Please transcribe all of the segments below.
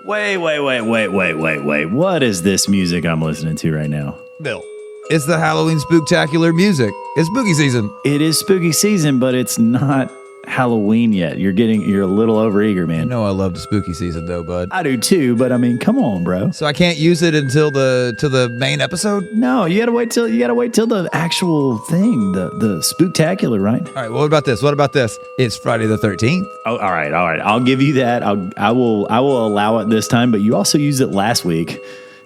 Wait. What is this music I'm listening to right now? Bill, it's the Halloween spooktacular music. It's spooky season. It is spooky season, but it's not Halloween yet. You're a little overeager, man. You know I love the spooky season though, bud. I do too, but I mean, come on, bro. So I can't use it until the main episode? No, you gotta wait till the actual thing, the spooktacular, right? All right, what about this? It's Friday the 13th. Oh, all right. I'll give you that. I will allow it this time, but you also used it last week.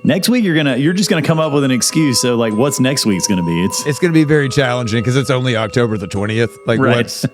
Next week you're just gonna come up with an excuse. So like, what's next week's gonna be? It's gonna be very challenging because it's only October the 20th. Like right. What's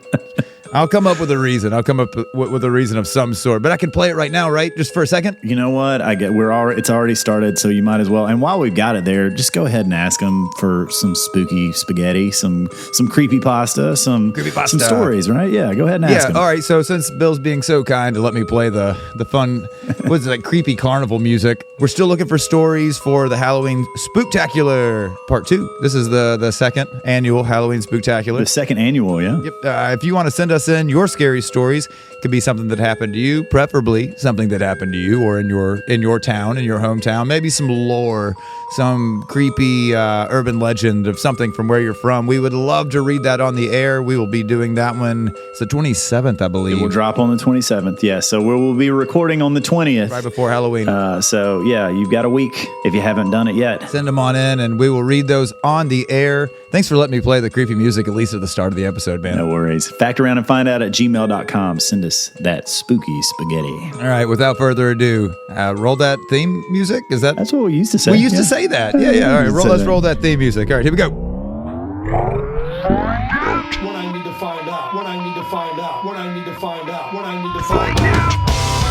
I'll come up with a reason. I'll come up with a reason of some sort. But I can play it right now, right? Just for a second. You know what? It's already started, so you might as well. And while we've got it there, just go ahead and ask them for some spooky spaghetti, some creepypasta, some stories, right? Yeah, go ahead and ask them. All right. So since Bill's being so kind to let me play the fun, what's it, like creepy carnival music, we're still looking for stories for the Halloween Spooktacular Part 2. This is the second annual Halloween Spooktacular. The second annual, yeah. Yep. If you want to send us in your scary stories, it could be something that happened to you, preferably something that happened to you or in your town, in your hometown. Maybe some lore, some creepy urban legend of something from where you're from. We would love to read that on the air. We will be doing that one. It's the 27th, I believe. It will drop on the 27th, yeah. So we will be recording on the 20th. Right before Halloween. So, yeah, you've got a week if you haven't done it yet. Send them on in, and we will read those on the air. Thanks for letting me play the creepy music, at least at the start of the episode, man. No worries. Fact around and find out at gmail.com. Send us that spooky spaghetti. All right, without further ado, roll that theme music. That's what we used to say. We used to say that. Yeah. All right, let's roll that theme music. All right, here we go.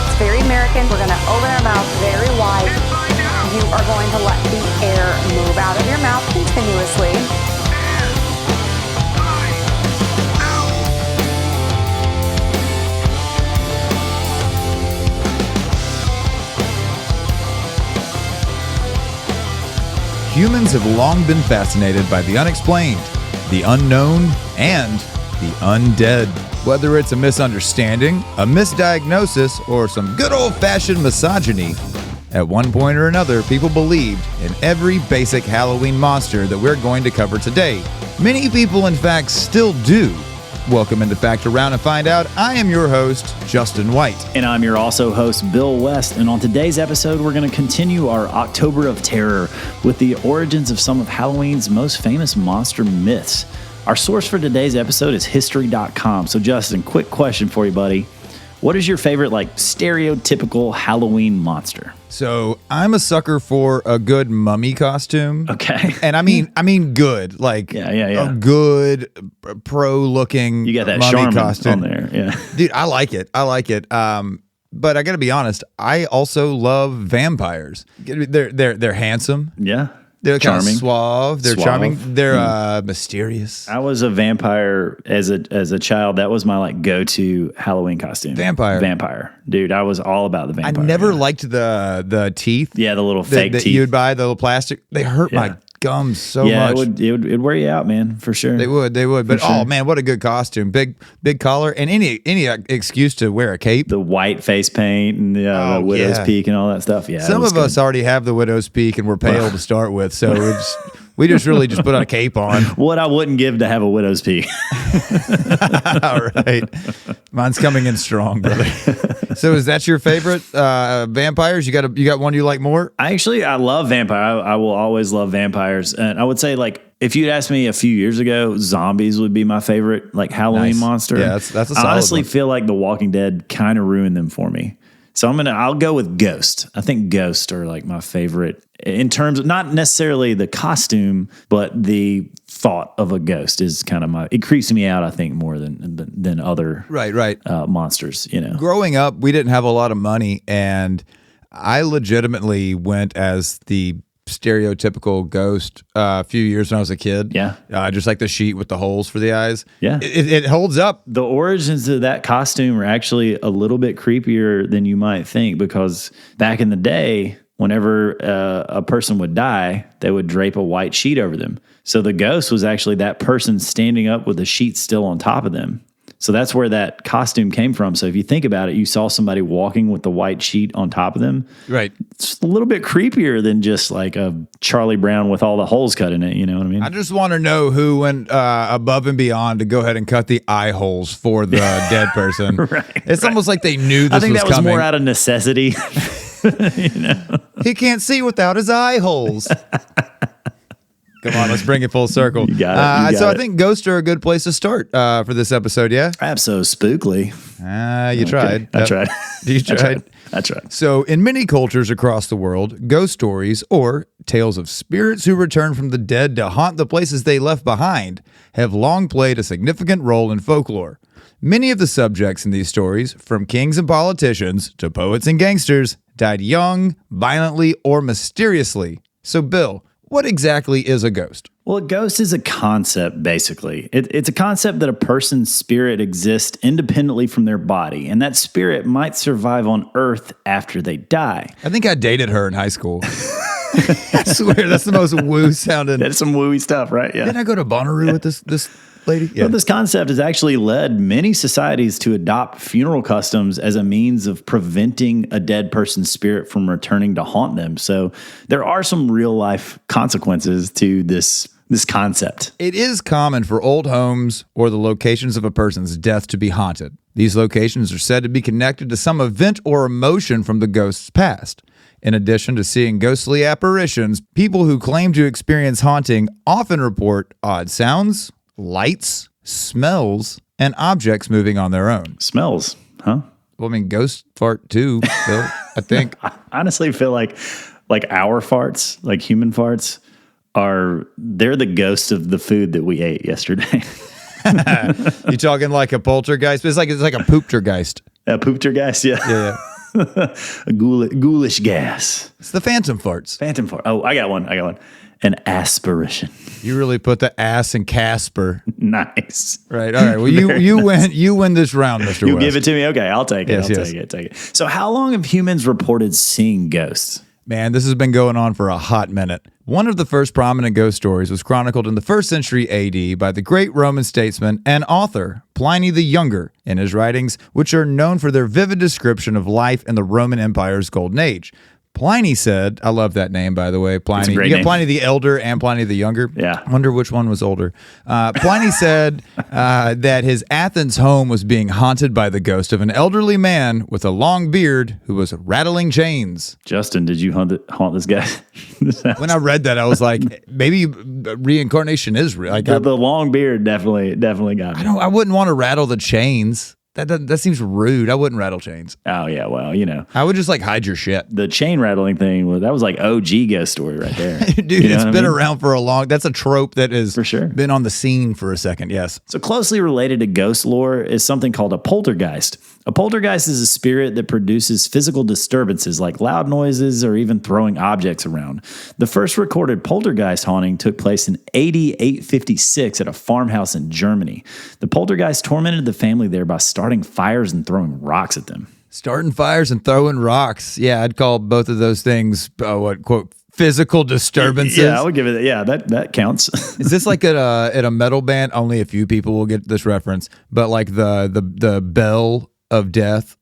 It's very American. We're going to open our mouth very wide. You are going to let the air move out of your mouth continuously. Humans have long been fascinated by the unexplained, the unknown, and the undead. Whether it's a misunderstanding, a misdiagnosis, or some good old-fashioned misogyny, at one point or another, people believed in every basic Halloween monster that we're going to cover today. Many people, in fact, still do. Welcome into Fact Around and Find Out. I am your host, Justin White. And I'm your also host, Bill West. And on today's episode, we're going to continue our October of Terror with the origins of some of Halloween's most famous monster myths. Our source for today's episode is history.com. So Justin, quick question for you, buddy. What is your favorite, stereotypical Halloween monster? So I'm a sucker for a good mummy costume. Okay. And I mean good, yeah. a good pro-looking you got that mummy Charmin costume on there, yeah. Dude, I like it. But I got to be honest, I also love vampires. They're handsome. Yeah. They're charming, kind of suave. They're charming. They're mysterious. I was a vampire as a child. That was my go-to Halloween costume. Vampire, dude. I was all about the vampire. I never liked the teeth. Yeah, the little fake teeth you'd buy, the little plastic. They hurt my gums so much. Yeah, it'd wear you out, man, for sure. They would. But oh man, what a good costume! Big collar and any excuse to wear a cape. The white face paint and the widow's peak and all that stuff. Yeah, some of us already have the widow's peak and we're pale to start with, so we just really put a cape on. What I wouldn't give to have a widow's peak. All right, mine's coming in strong, brother. So is that your favorite vampires? You got one you like more? I love vampire. I will always love vampires, and I would say if you'd asked me a few years ago, zombies would be my favorite Halloween monster. Yeah, that's a solid I honestly one. feel like The Walking Dead kind of ruined them for me. So I'll go with Ghost. I think Ghosts are my favorite in terms of not necessarily the costume, but the thought of a ghost is kind of it creeps me out, I think, more than other monsters, Growing up, we didn't have a lot of money, and I legitimately went as the stereotypical ghost a few years when I was a kid. Yeah. Just like the sheet with the holes for the eyes. Yeah. It holds up. The origins of that costume are actually a little bit creepier than you might think, because back in the day, whenever a person would die, they would drape a white sheet over them. So the ghost was actually that person standing up with the sheet still on top of them. So that's where that costume came from. So if you think about it, you saw somebody walking with the white sheet on top of them. Right. It's a little bit creepier than just like a Charlie Brown with all the holes cut in it. You know what I mean? I just want to know who went above and beyond to go ahead and cut the eye holes for the dead person. It's almost like they knew this was coming. I think that was more out of necessity. He can't see without his eye holes. Come on, let's bring it full circle. You got it. I think ghosts are a good place to start for this episode, yeah? Abso-spookly. You tried. I tried. You tried? I tried. So, in many cultures across the world, ghost stories, or tales of spirits who return from the dead to haunt the places they left behind, have long played a significant role in folklore. Many of the subjects in these stories, from kings and politicians to poets and gangsters, died young, violently, or mysteriously. So, Bill, what exactly is a ghost? Well, a ghost is a concept, basically. It's a concept that a person's spirit exists independently from their body, and that spirit might survive on Earth after they die. I think I dated her in high school. I swear, that's the most woo sounding. That's some wooey stuff, right? Yeah. Didn't I go to Bonnaroo with this lady? Yeah. Well, this concept has actually led many societies to adopt funeral customs as a means of preventing a dead person's spirit from returning to haunt them. So there are some real life consequences to this concept. It is common for old homes or the locations of a person's death to be haunted. These locations are said to be connected to some event or emotion from the ghost's past. In addition to seeing ghostly apparitions, people who claim to experience haunting often report odd sounds, lights, smells, and objects moving on their own. Smells, huh? Well, I mean, ghosts fart too, Bill, I think. I honestly feel like our farts, like human farts, they're the ghosts of the food that we ate yesterday. You talking like a poltergeist? It's like a pooptergeist. A pooptergeist, yeah. Yeah. A ghoulish gas. It's the phantom farts. Phantom fart. Oh, I got one. An aspirition. You really put the ass in Casper. Nice. Right. All right. Well, you win this round, Mr. You West. give it to me? Okay, I'll take it. Yes, Take it. So how long have humans reported seeing ghosts? Man, this has been going on for a hot minute. One of the first prominent ghost stories was chronicled in the 1st century AD by the great Roman statesman and author Pliny the Younger in his writings, which are known for their vivid description of life in the Roman Empire's Golden Age. Pliny said, I love that name, by the way, Pliny. It's a great you got name. Pliny the Elder and Pliny the Younger. Yeah. I wonder which one was older. Pliny said that his Athens home was being haunted by the ghost of an elderly man with a long beard who was rattling chains. Justin, did you haunt this guy? When I read that, I was like, maybe reincarnation is real. Like, the long beard definitely got me. I wouldn't want to rattle the chains. That seems rude. I wouldn't rattle chains. Oh, yeah, well, you know. I would just like hide your shit. The chain rattling thing, that was like OG ghost story right there. Dude, You know it's what I been mean? around for a long, that's a trope that has For sure. been on the scene for a second, yes. So closely related to ghost lore is something called a poltergeist. A poltergeist is a spirit that produces physical disturbances like loud noises or even throwing objects around. The first recorded poltergeist haunting took place in AD 856 at a farmhouse in Germany. The poltergeist tormented the family there by starting fires and throwing rocks at them. Starting fires and throwing rocks. Yeah, I'd call both of those things, quote, physical disturbances. Yeah, I would give it. Yeah, that counts. Is this like at a metal band? Only a few people will get this reference, but like the bell of death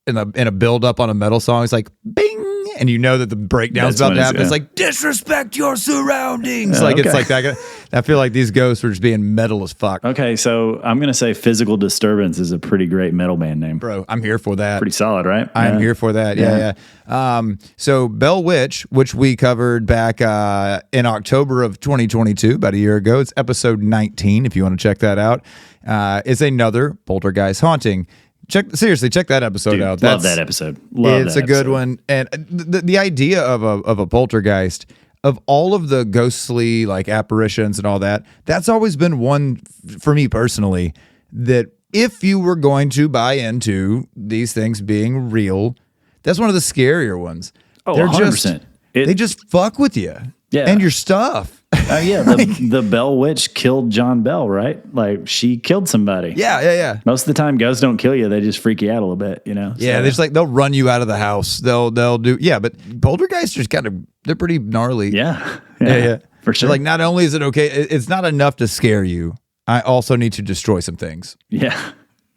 in a build up on a metal song, it's like bing, and you know that the breakdown's That's about when to it's- happen. It's yeah. like disrespect your surroundings. Oh, Like okay. it's like that. I feel like these ghosts were just being metal as fuck. Okay, so I'm gonna say Physical Disturbance is a pretty great metal band name. Bro, I'm here for that. Pretty solid, right? I'm Yeah. here for that. Yeah. So Bell Witch, which we covered back in October of 2022, about a year ago, it's episode 19. If you want to check that out, is another poltergeist haunting. Check that episode Dude, out. love that episode. Love It's that a good episode. one, and the idea of a poltergeist, of all of the ghostly like apparitions and all that, that's always been one for me personally, that if you were going to buy into these things being real, that's one of the scarier ones. Oh, They're 100%. They just fuck with you, Yeah. and your stuff. Yeah, the Bell Witch killed John Bell, right? Like she killed somebody. Yeah. Most of the time, ghosts don't kill you; they just freak you out a little bit, you know. Yeah, So- they're just like they'll run you out of the house. They'll do but poltergeists are they're pretty gnarly. yeah, for sure. Like, not only is it okay, it's not enough to scare you. I also need to destroy some things. yeah,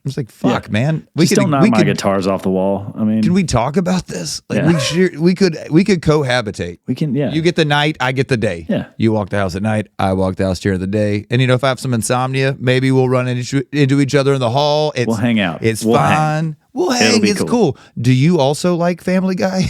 was like, fuck, Yeah. man. Just don't knock my guitars off the wall. I mean, Can we talk about this? Like Yeah. we could cohabitate. we can, yeah. You get the night, I get the day. Yeah. You walk the house at night, I walk the house during the day. And if I have some insomnia, maybe we'll run into each other in the hall. We'll hang out. It's We'll fun. hang. We'll It'll hang. be It's cool. cool. Do you also like Family Guy?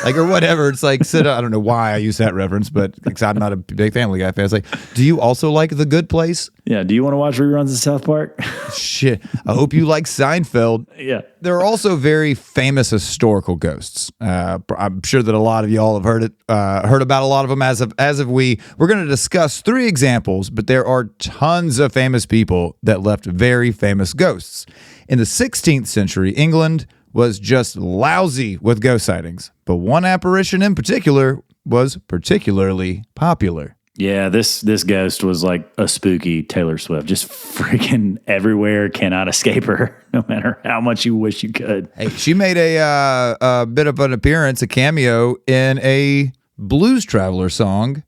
Like, or whatever. It's like, I don't know why I use that reference, but because I'm not a big Family Guy fan. It's like, do you also like The Good Place? Yeah. Do you want to watch reruns of South Park? Shit. I hope you like Seinfeld. Yeah. There are also very famous historical ghosts. I'm sure that a lot of y'all have heard about a lot of them as of we. We're going to discuss 3 examples, but there are tons of famous people that left very famous ghosts. In the 16th century, England was just lousy with ghost sightings, but one apparition in particular was particularly popular. Yeah, this ghost was like a spooky Taylor Swift, just freaking everywhere, cannot escape her, no matter how much you wish you could. Hey, she made a bit of an appearance, a cameo in a Blues Traveler song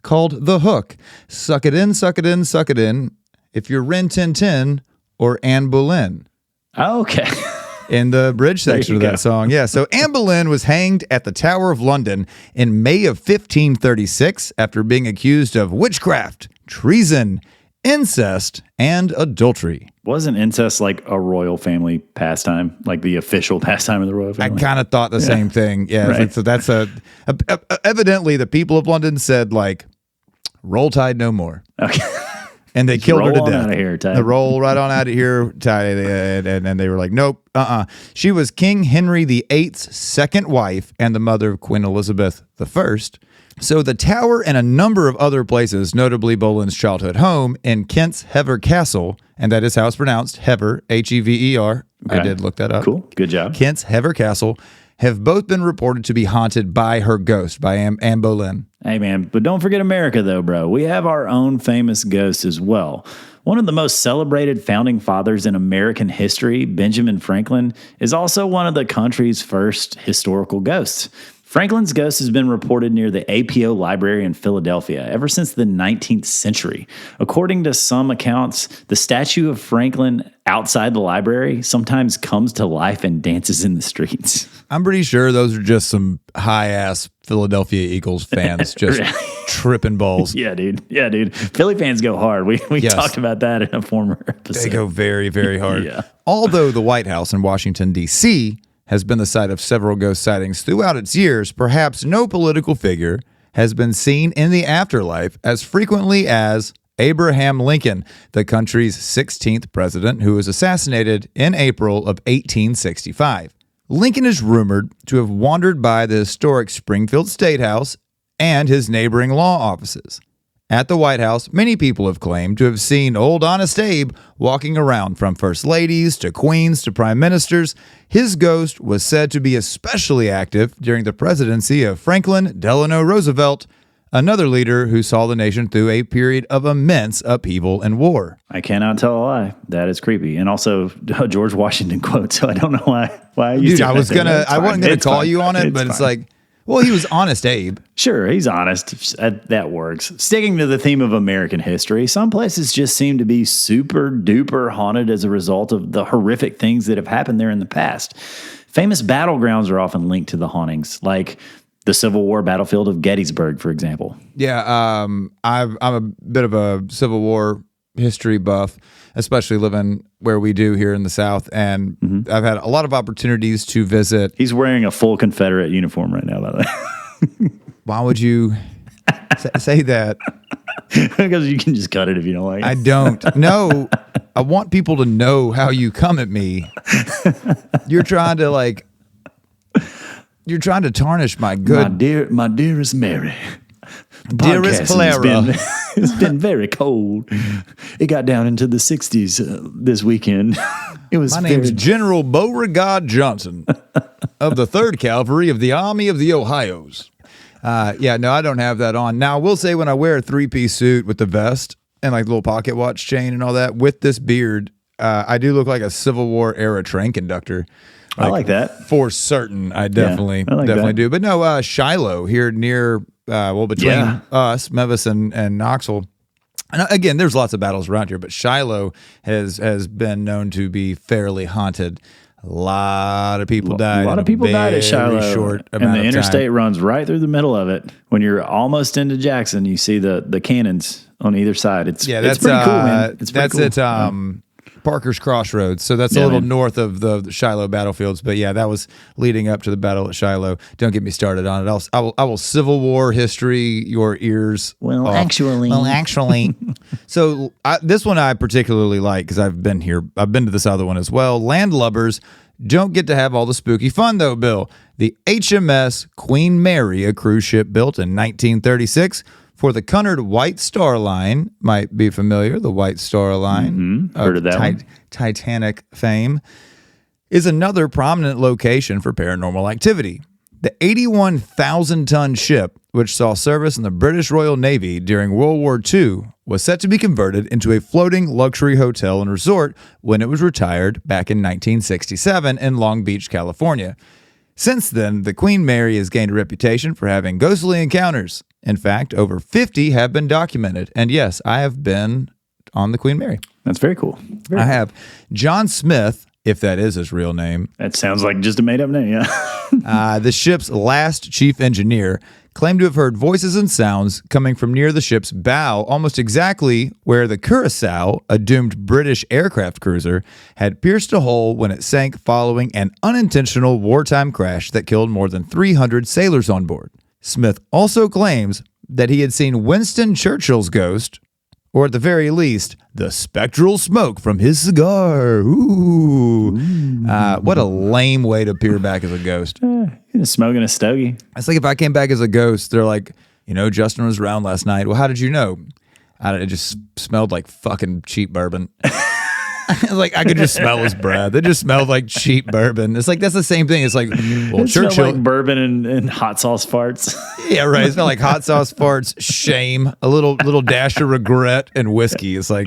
called "The Hook." Suck it in, suck it in, suck it in. If you're Rin Tin Tin or Anne Boleyn. Okay. In the bridge section you of that go. song. Yeah. So Anne Boleyn was hanged at the Tower of London in May of 1536 after being accused of witchcraft, treason, incest, and adultery. Wasn't incest like a royal family pastime, like the official pastime of the royal I family? kind of thought the same thing. Yeah. Right. So that's evidently the people of London said, like, roll tide no more. Okay. And they killed her to roll on death. outta here, Tide. They roll right on out of here, Tide. And they were like, nope, She was King Henry VIII's second wife and the mother of Queen Elizabeth I. So the Tower and a number of other places, notably Boleyn's childhood home in Kent's Hever Castle, and that is how it's pronounced, Hever, Hever. I Okay. did look that up. Cool. Good job. Kent's Hever Castle have both been reported to be haunted by her ghost, by Anne Boleyn. Hey, man, but don't forget America, though, bro. We have our own famous ghosts as well. One of the most celebrated founding fathers in American history, Benjamin Franklin, is also one of the country's first historical ghosts. Franklin's ghost has been reported near the APO Library in Philadelphia ever since the 19th century. According to some accounts, the statue of Franklin outside the library sometimes comes to life and dances in the streets. I'm pretty sure those are just some high-ass Philadelphia Eagles fans just tripping balls. Yeah, dude. Philly fans go hard. We Yes. talked about that in a former episode. They go very, very hard. Yeah. Although the White House in Washington, D.C. has been the site of several ghost sightings throughout its years, perhaps no political figure has been seen in the afterlife as frequently as Abraham Lincoln, the country's 16th president, who was assassinated in April of 1865. Lincoln is rumored to have wandered by the historic Springfield State House and his neighboring law offices. At the White House, many people have claimed to have seen old Honest Abe walking around, from first ladies to queens to prime ministers. His ghost was said to be especially active during the presidency of Franklin Delano Roosevelt, another leader who saw the nation through a period of immense upheaval and war. I cannot tell a lie. That is creepy. And also a George Washington quote, so I don't know why I used Dude, it. I wasn't gonna call you on it, but it's fine. like, well, he was Honest Abe. Sure, he's honest. That works. Sticking to the theme of American history, some places just seem to be super duper haunted as a result of the horrific things that have happened there in the past. Famous battlegrounds are often linked to the hauntings, like the Civil War battlefield of Gettysburg, for example. Yeah, I'm a bit of a Civil War history buff, especially living where we do here in the South, and I've had a lot of opportunities to visit. He's wearing a full Confederate uniform right now, by the way. Why would you say that? Because you can just cut it if you don't like it. I don't. No, I want people to know how you come at me. You're trying to tarnish my good. My dearest Mary. The Dearest podcasting it's been very cold. It got down into the 60s this weekend. It was My name's General Beauregard Johnson of the 3rd Cavalry of the Army of the Ohioes. Yeah, no, I don't have that on. Now, I will say when I wear a 3-piece suit with the vest and like the little pocket watch chain and all that with this beard, I do look like a Civil War era train conductor. I like that. For certain. I definitely I like that. do. But no, Shiloh here near, between Yeah. us, Memphis and Knoxville, And again, there's lots of battles around here, but Shiloh has been known to be fairly haunted. A lot of people died. A lot of people died at Shiloh. Short and amount the of interstate time. runs right through the middle of it. When you're almost into Jackson, you see the cannons on either side. It's that's pretty cool, man. It's pretty that's cool. at Parker's Crossroads. So that's Yeah, a little man. north of the Shiloh battlefields. But yeah, that was leading up to the battle at Shiloh. Don't get me started on it. I will Civil War history your ears. Well, off. actually. Well, actually. So this one I particularly like because I've been here. I've been to this other one as well. Landlubbers don't get to have all the spooky fun though, Bill. The HMS Queen Mary, a cruise ship built in 1936 for the Cunard White Star Line, might be familiar, the White Star Line Heard of that one. Titanic fame, is another prominent location for paranormal activity. The 81,000-ton ship, which saw service in the British Royal Navy during World War II, was set to be converted into a floating luxury hotel and resort when it was retired back in 1967 in Long Beach, California. Since then, the Queen Mary has gained a reputation for having ghostly encounters. In fact, over 50 have been documented. And yes, I have been on the Queen Mary. That's very cool. I have. John Smith, if that is his real name, That sounds like just a made up name, yeah. the ship's last chief engineer, claimed to have heard voices and sounds coming from near the ship's bow, almost exactly where the Curacao, a doomed British aircraft cruiser, had pierced a hole when it sank following an unintentional wartime crash that killed more than 300 sailors on board. Smith also claims that he had seen Winston Churchill's ghost, or at the very least, the spectral smoke from his cigar. Ooh. What a lame way to appear back as a ghost. You're smoking a stogie. It's like if I came back as a ghost, they're like, Justin was around last night. Well, how did you know? It just smelled like fucking cheap bourbon. Like I could just smell his breath. It just smelled like cheap bourbon. It's like that's the same thing. It's like, well, It smelled Churchill. like bourbon and hot sauce farts. Yeah, right. It smelled like hot sauce farts, shame, a little dash of regret, and whiskey. It's like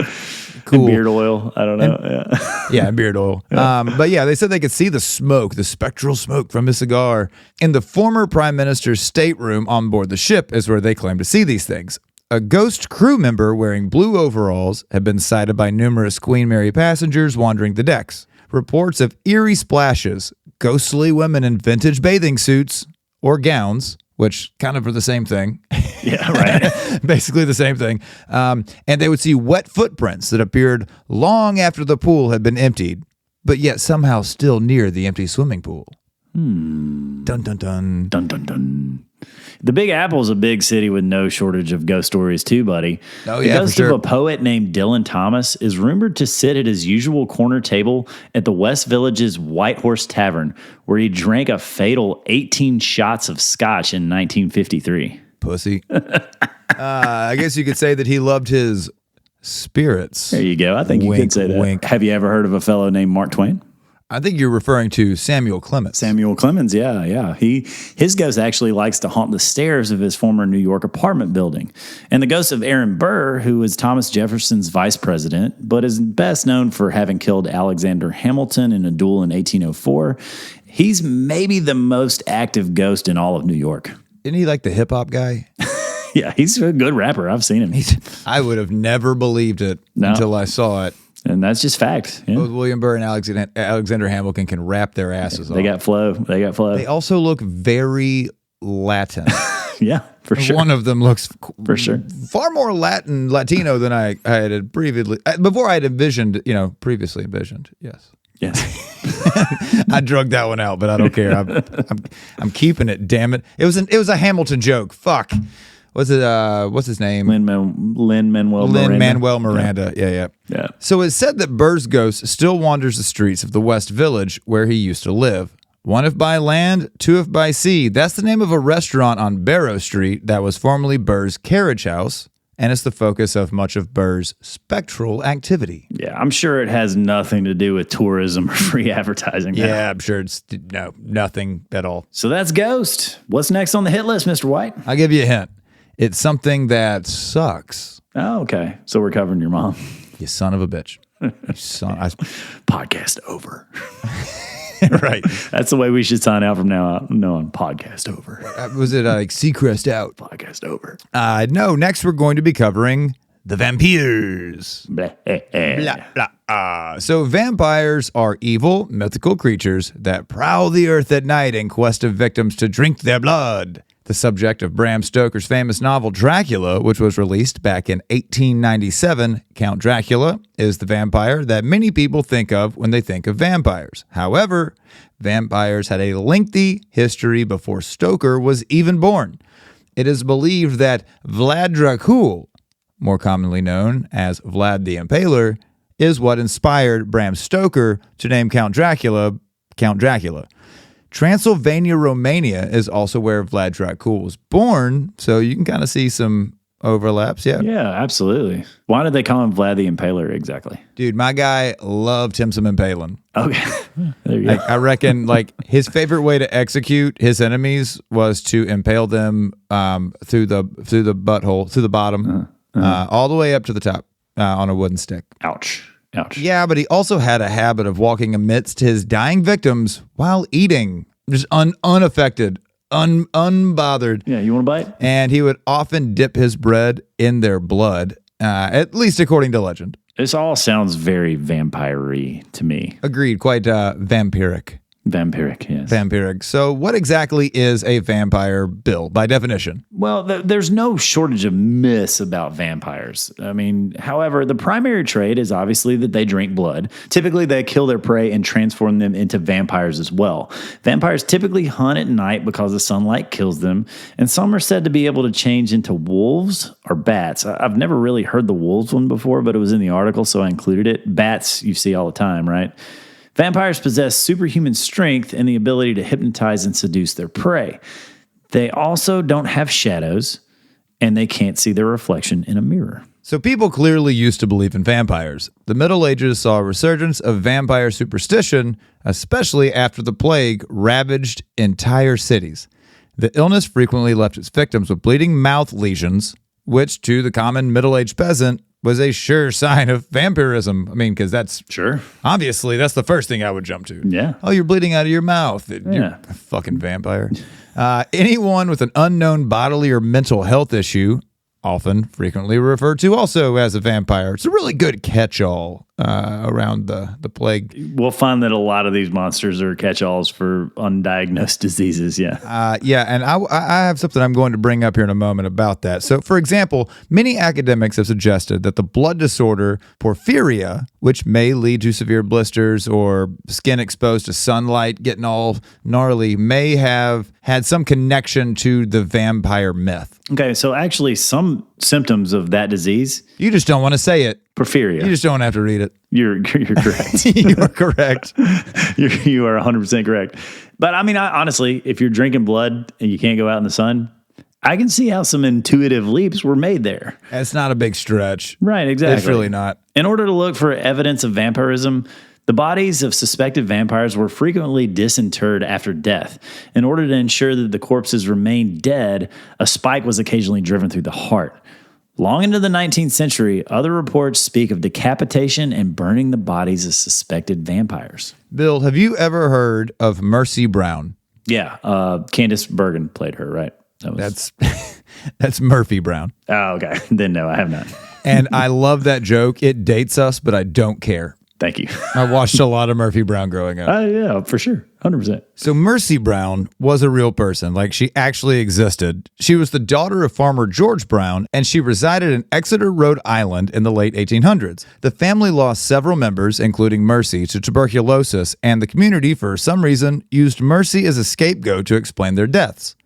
cool. Beard oil. I don't know. Yeah. Yeah, and beard oil. But yeah, they said they could see the smoke, the spectral smoke from his cigar. In the former prime minister's stateroom on board the ship is where they claim to see these things. A ghost crew member wearing blue overalls had been sighted by numerous Queen Mary passengers wandering the decks. Reports of eerie splashes, ghostly women in vintage bathing suits or gowns, which kind of are the same thing. Yeah, right. Basically the same thing. And they would see wet footprints that appeared long after the pool had been emptied, but yet somehow still near the empty swimming pool. Dun, dun, dun. Dun, dun, dun. The Big Apple is a big city with no shortage of ghost stories too, buddy. Oh, the yeah, ghost for sure. of a poet named Dylan Thomas is rumored to sit at his usual corner table at the West Village's White Horse Tavern, where he drank a fatal 18 shots of scotch in 1953. Pussy. I guess you could say that he loved his spirits. There you go. I think you Wink, could say that. wink. Have you ever heard of a fellow named Mark Twain? I think you're referring to Samuel Clemens. Samuel Clemens, yeah. His ghost actually likes to haunt the stairs of his former New York apartment building. And the ghost of Aaron Burr, who was Thomas Jefferson's vice president, but is best known for having killed Alexander Hamilton in a duel in 1804, he's maybe the most active ghost in all of New York. Isn't he like the hip hop guy? Yeah, he's a good rapper. I've seen him. I would have never believed it No. until I saw it. And that's just fact. Yeah. Both William Burr and Alexander Hamilton can rap their asses off. They got flow. They also look very Latin. Yeah, for sure. One of them looks For sure. far more Latino than I had previously, before I had previously envisioned. Yes. Yes. I drugged that one out, but I don't care. I'm keeping it. Damn it! It was a Hamilton joke. Fuck. Was it? What's his name? Lin-Manuel Miranda. Lin-Manuel Miranda. Yeah. Yeah. So it's said that Burr's ghost still wanders the streets of the West Village where he used to live. One if by land, two if by sea. That's the name of a restaurant on Barrow Street that was formerly Burr's Carriage House, and it's the focus of much of Burr's spectral activity. Yeah, I'm sure it has nothing to do with tourism or free advertising. man. Yeah, I'm sure it's nothing at all. So that's Ghost. What's next on the hit list, Mr. White? I'll give you a hint. It's something that sucks. Oh, okay. So we're covering your mom. You son of a bitch. You son. Podcast over. Right. That's the way we should sign out from now on. Podcast over. Was it like Seacrest out? Podcast over. No, next we're going to be covering the vampires. Blah, Blah, blah. So vampires are evil, mythical creatures that prowl the earth at night in quest of victims to drink their blood. The subject of Bram Stoker's famous novel Dracula, which was released back in 1897, Count Dracula is the vampire that many people think of when they think of vampires. However, vampires had a lengthy history before Stoker was even born. It is believed that Vlad Dracul, more commonly known as Vlad the Impaler, is what inspired Bram Stoker to name Count Dracula Count Dracula. Transylvania, Romania is also where Vlad Dracul was born, so you can kind of see some overlaps, yeah. Yeah, absolutely. Why did they call him Vlad the Impaler exactly? Dude, my guy loved him some impaling. Okay, there you go. I reckon like his favorite way to execute his enemies was to impale them through the butthole, through the bottom, all the way up to the top on a wooden stick. Ouch. Yeah, but he also had a habit of walking amidst his dying victims while eating, just unaffected, unbothered. Yeah, you want a bite? And he would often dip his bread in their blood, at least according to legend. This all sounds very vampire-y to me. Agreed, quite vampiric. Vampiric, yes. Vampiric. So what exactly is a vampire, Bill, by definition? Well, there's no shortage of myths about vampires. I mean, however, the primary trait is obviously that they drink blood. Typically, they kill their prey and transform them into vampires as well. Vampires typically hunt at night because the sunlight kills them, and some are said to be able to change into wolves or bats. I've never really heard the wolves one before, but it was in the article, so I included it. Bats you see all the time, right? Vampires possess superhuman strength and the ability to hypnotize and seduce their prey. They also don't have shadows, and they can't see their reflection in a mirror. So people clearly used to believe in vampires. The Middle Ages saw a resurgence of vampire superstition, especially after the plague ravaged entire cities. The illness frequently left its victims with bleeding mouth lesions, which to the common middle-aged peasant was a sure sign of vampirism. I mean, because that's Sure. obviously that's the first thing I would jump to. Yeah. Oh, you're bleeding out of your mouth. You're a fucking vampire. Anyone with an unknown bodily or mental health issue, often frequently referred to also as a vampire. It's a really good catch-all around the plague. We'll find that a lot of these monsters are catch-alls for undiagnosed diseases, yeah. And I have something I'm going to bring up here in a moment about that. So, for example, many academics have suggested that the blood disorder porphyria, which may lead to severe blisters or skin exposed to sunlight getting all gnarly, may have had some connection to the vampire myth. Okay, so actually some symptoms of that disease, You just don't want to say it. porphyria. You just don't have to read it. You're correct. You are correct. You are 100% correct. But I mean, honestly, if you're drinking blood and you can't go out in the sun, I can see how some intuitive leaps were made there. It's not a big stretch. Right, exactly. It's really not. In order to look for evidence of vampirism, the bodies of suspected vampires were frequently disinterred after death. In order to ensure that the corpses remained dead, a spike was occasionally driven through the heart. Long into the 19th century, other reports speak of decapitation and burning the bodies of suspected vampires. Bill, have you ever heard of Mercy Brown? Yeah, Candice Bergen played her, right? That's Murphy Brown. Oh, okay. Then no, I have not. And I love that joke. It dates us, but I don't care. Thank you. I watched a lot of Murphy Brown growing up. Yeah, for sure. 100%. So Mercy Brown was a real person. Like, she actually existed. She was the daughter of farmer George Brown, and she resided in Exeter, Rhode Island in the late 1800s. The family lost several members, including Mercy, to tuberculosis, and the community, for some reason, used Mercy as a scapegoat to explain their deaths.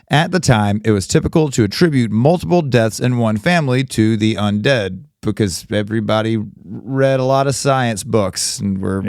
At the time, it was typical to attribute multiple deaths in one family to the undead, because everybody read a lot of science books and were...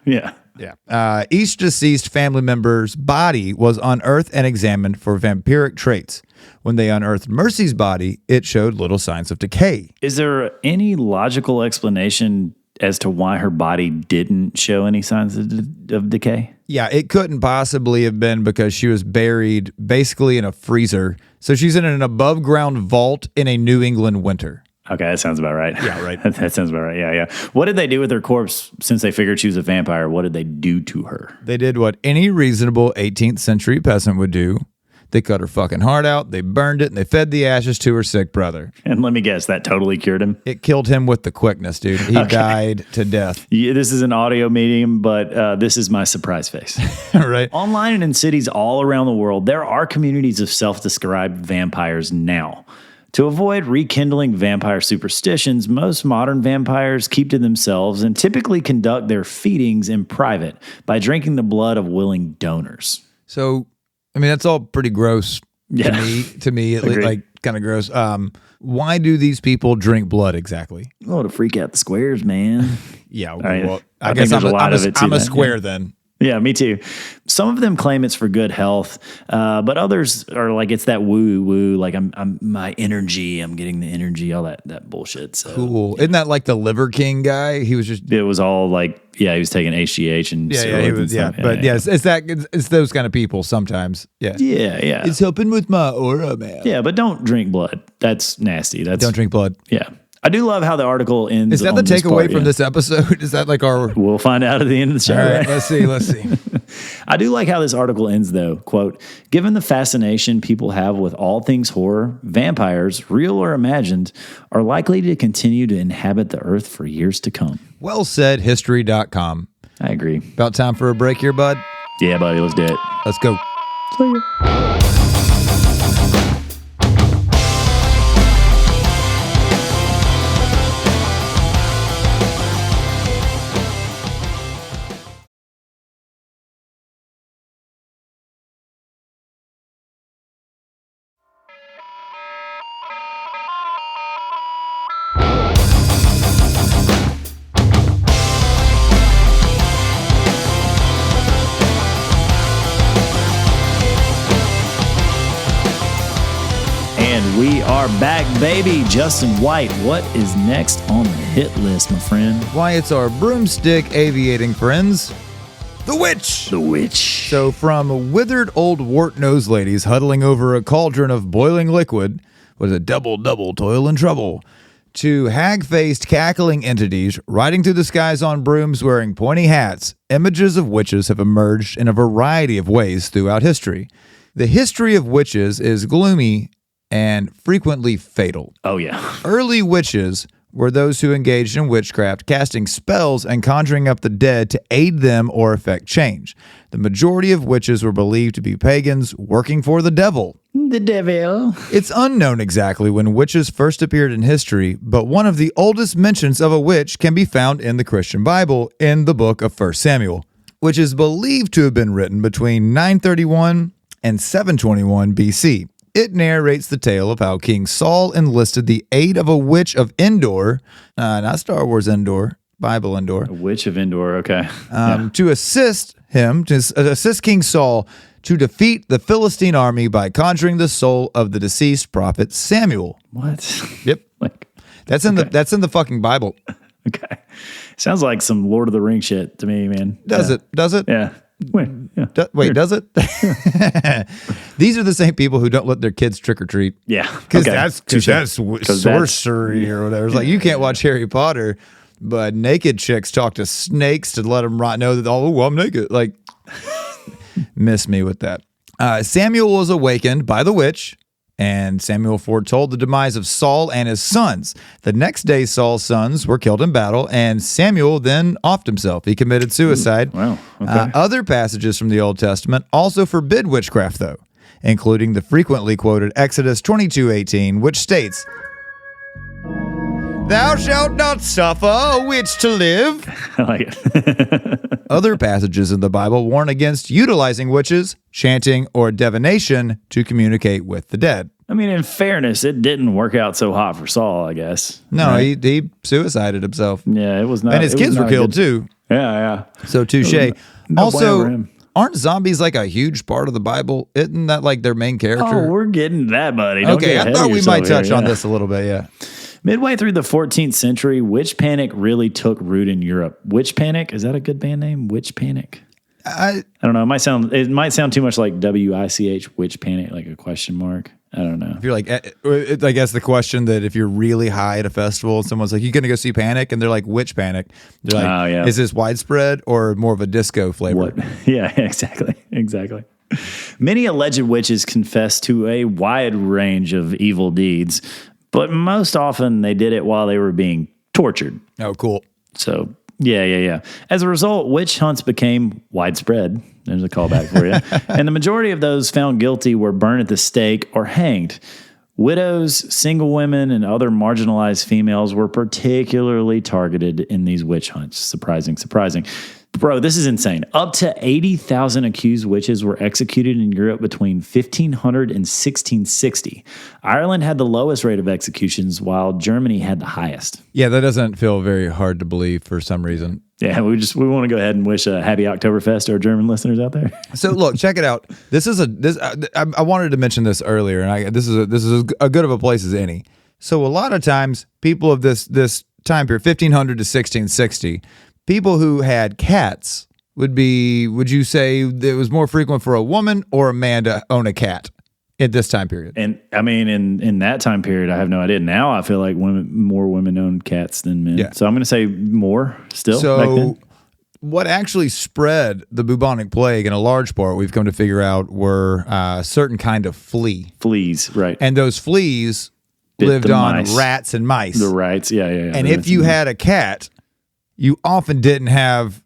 Yeah. Each deceased family member's body was unearthed and examined for vampiric traits. When they unearthed Mercy's body, it showed little signs of decay. Is there any logical explanation as to why her body didn't show any signs of decay? Yeah, it couldn't possibly have been because she was buried basically in a freezer. So she's in an above-ground vault in a New England winter. Okay, that sounds about right. Yeah, right. That sounds about right. Yeah. What did they do with her corpse since they figured she was a vampire? What did they do to her? They did what any reasonable 18th century peasant would do. They cut her fucking heart out, they burned it, and they fed the ashes to her sick brother. And let me guess, that totally cured him? It killed him with the quickness, dude. He died to death. Yeah, this is an audio medium, but this is my surprise face. Right? Online and in cities all around the world, there are communities of self-described vampires now. To avoid rekindling vampire superstitions, most modern vampires keep to themselves and typically conduct their feedings in private by drinking the blood of willing donors. So, I mean, that's all pretty gross Yeah. to me, Agreed. like kind of gross. Why do these people drink blood exactly? Oh, to freak out the squares, man. Yeah, right. well, I I think guess there's a lot of it to I'm a that, square yeah. then. Yeah, me too. Some of them claim it's for good health, but others are like it's that woo, like I'm my energy. I'm getting the energy, all that bullshit. So Cool. Isn't that like the Liver King guy? He was just it was all like, yeah, he was taking HGH and he steroids and was, yeah. stuff. But yes, it's those kind of people sometimes. Yeah. yeah. It's helping with my aura, man. Yeah, but don't drink blood. That's nasty. That's Don't drink blood. Yeah, I do love how the article ends. Is that on the this takeaway part, from yeah. this episode? Is that like our? All We'll find out at the end of the show. right, right? let's see. I do like how this article ends, though. Quote, given the fascination people have with all things horror, vampires, real or imagined, are likely to continue to inhabit the earth for years to come. Well said, history.com. I agree. About time for a break here, bud. Yeah, buddy, let's do it. Let's go. And we are back, baby. Justin White, what is next on the hit list, my friend? Why, it's our broomstick aviating friends, The Witch. The Witch. So, from withered old wart-nosed ladies huddling over a cauldron of boiling liquid was a double toil and trouble, to hag-faced cackling entities riding through the skies on brooms wearing pointy hats, images of witches have emerged in a variety of ways throughout history. The history of witches is gloomy and frequently fatal. Oh, yeah. Early witches were those who engaged in witchcraft, casting spells and conjuring up the dead to aid them or effect change. The majority of witches were believed to be pagans working for the devil. The devil. It's unknown exactly when witches first appeared in history, but one of the oldest mentions of a witch can be found in the Christian Bible in the book of 1 Samuel, which is believed to have been written between 931 and 721 BC. It narrates the tale of how King Saul enlisted the aid of a witch of Endor, not Star Wars Endor, Bible Endor, The Witch of Endor, okay. to assist King Saul to defeat the Philistine army by conjuring the soul of the deceased prophet Samuel. What? Yep, Like, that's in the fucking Bible. okay. Sounds like some Lord of the Rings shit to me, man. Does it? Yeah. Wait, yeah. Wait, does it? These are the same people who don't let their kids trick or treat. Yeah. Because Okay. that's Touche. sorcery or whatever. It's like you can't watch Harry Potter, but naked chicks talk to snakes to let them know that, oh, I'm naked. Like, miss me with that. Samuel was awakened by the witch, and Samuel foretold the demise of Saul and his sons. The next day, Saul's sons were killed in battle, and Samuel then offed himself. He committed suicide. Wow. Okay. Other passages from the Old Testament also forbid witchcraft, though, including the frequently quoted Exodus 22:18, which states, "Thou shalt not suffer a witch to live." I like it. Other passages in the Bible warn against utilizing witches, chanting, or divination to communicate with the dead. I mean, in fairness, it didn't work out so hot for Saul, I guess. No, Right? he suicided himself. Yeah, it was not. And his it was kids were not a killed good- too. Yeah. So touche. No blame Also, for him. aren't zombies like a huge part of the Bible? Isn't that like their main character? Oh, we're getting to that, buddy. Don't Okay, get I ahead thought of we yourself might touch here, on yeah. this a little bit, yeah. Midway through the 14th century, Witch Panic really took root in Europe. Witch Panic, is that a good band name? Witch Panic. I don't know. It might sound too much like WICH, Witch Panic, like a question mark. I don't know. If you're like, I guess the question that if you're really high at a festival and someone's like, you going to go see Panic? And they're like, which Panic? They're like, Oh, yeah. is this widespread or more of a disco flavor? What? Yeah, exactly. Many alleged witches confessed to a wide range of evil deeds, but most often they did it while they were being tortured. Oh, cool. So, yeah. As a result, witch hunts became widespread. There's a callback for you. And the majority of those found guilty were burned at the stake or hanged. Widows, single women, and other marginalized females were particularly targeted in these witch hunts. Surprising. Bro, this is insane. Up to 80,000 accused witches were executed in Europe between 1500 and 1660. Ireland had the lowest rate of executions, while Germany had the highest. Yeah, that doesn't feel very hard to believe for some reason. Yeah, we want to go ahead and wish a happy Oktoberfest to our German listeners out there. So look, check it out. I wanted to mention this earlier, and this is a good of a place as any. So a lot of times, people of this time period, 1500 to 1660, people who had cats would you say it was more frequent for a woman or a man to own a cat at this time period? And I mean, in that time period, I have no idea. Now I feel like more women own cats than men. Yeah. So I'm going to say more still. So back then. what actually spread the bubonic plague in a large part, we've come to figure out, were a certain kind of flea. Fleas, right. And those fleas lived the on mice. rats and mice. The rights, yeah. And if you had a cat, you often didn't have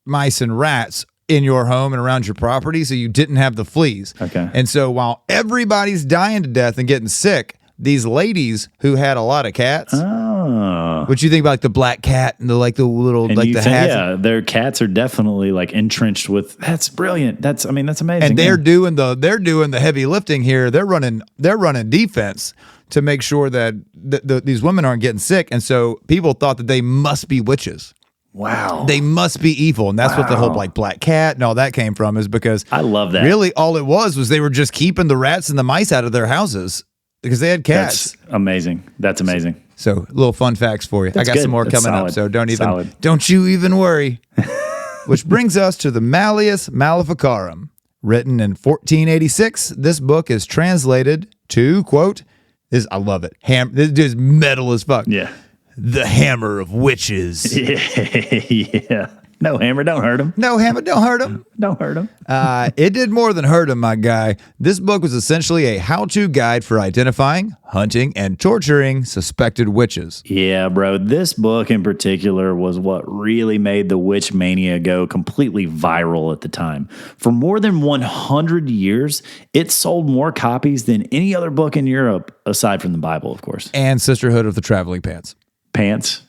mice and rats in your home and around your property, so you didn't have the fleas. Okay. And so while everybody's dying to death and getting sick, these ladies who had a lot of cats, what you think about like the black cat and the little and like you the think, hats? yeah, their cats are definitely like entrenched with. That's brilliant. That's amazing. And they're yeah. doing the heavy lifting here. They're running defense to make sure that these women aren't getting sick. And so people thought that they must be witches. Wow. They must be evil. And that's what the whole like black cat and all that came from, is because I love that. Really all it was they were just keeping the rats and the mice out of their houses because they had cats. That's amazing. That's amazing. So little fun facts for you. That's I got good. some more That's coming up. solid. So don't you even worry. Which brings us to the Malleus Maleficarum. Written in 1486, this book is translated to, quote, I love it. This dude's metal as fuck. Yeah. The Hammer of Witches. Yeah. No, Hammer, don't hurt him. No, Hammer, don't hurt him. Don't hurt him. It did more than hurt him, my guy. This book was essentially a how-to guide for identifying, hunting, and torturing suspected witches. Yeah, bro. This book in particular was what really made the witch mania go completely viral at the time. For more than 100 years, it sold more copies than any other book in Europe, aside from the Bible, of course. And Sisterhood of the Traveling Pants. Pants,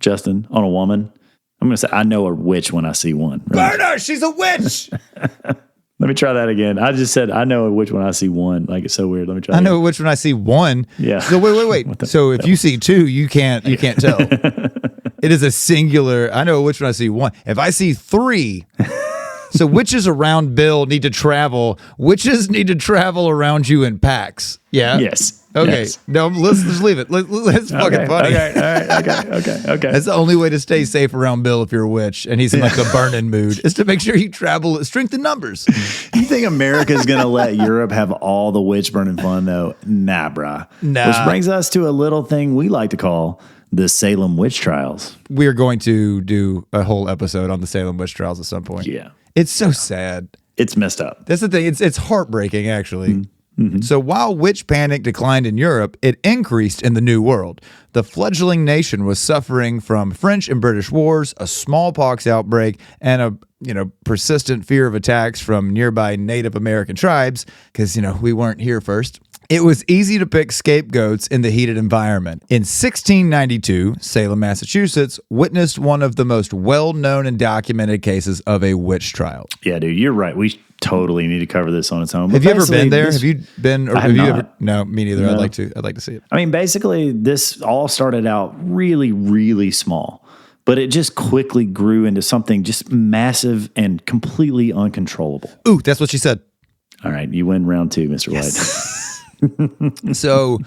Justin, on a woman. I'm going to say, I know a witch when I see one. Right? Burn her! She's a witch! Let me try that again. I just said, I know a witch when I see one. Like, it's so weird. Let me try that. I know which one I see one. Yeah. So wait. So if you see two, you can't tell. It is a singular. I know which one I see one. If I see three, so witches around Bill need to travel. Witches need to travel around you in packs. Yeah. Yes. Okay. Yes. No, let's just leave it. It's fucking funny. Okay. All right. Okay. That's the only way to stay safe around Bill if you're a witch and he's in like a burning mood, is to make sure you travel, strengthen numbers. You think America's going to let Europe have all the witch burning fun, though? Nah, brah. Nah. Which brings us to a little thing we like to call the Salem witch trials. We're going to do a whole episode on the Salem witch trials at some point. Yeah. It's so sad. It's messed up. That's the thing. It's heartbreaking, actually. Mm-hmm. So while witch panic declined in Europe, it increased in the New World. The fledgling nation was suffering from French and British wars, a smallpox outbreak, and a persistent fear of attacks from nearby Native American tribes, because we weren't here first. It was easy to pick scapegoats in the heated environment. In 1692, Salem, Massachusetts, witnessed one of the most well-known and documented cases of a witch trial. Yeah, dude, you're right. We totally need to cover this on its own. Have you ever been there? Have you been? Or I have you not. ever? No, me neither. No. I'd like to see it. I mean, basically, this all started out really, really small, but it just quickly grew into something just massive and completely uncontrollable. Ooh, that's what she said. All right, you win round 2, Mr. White. So,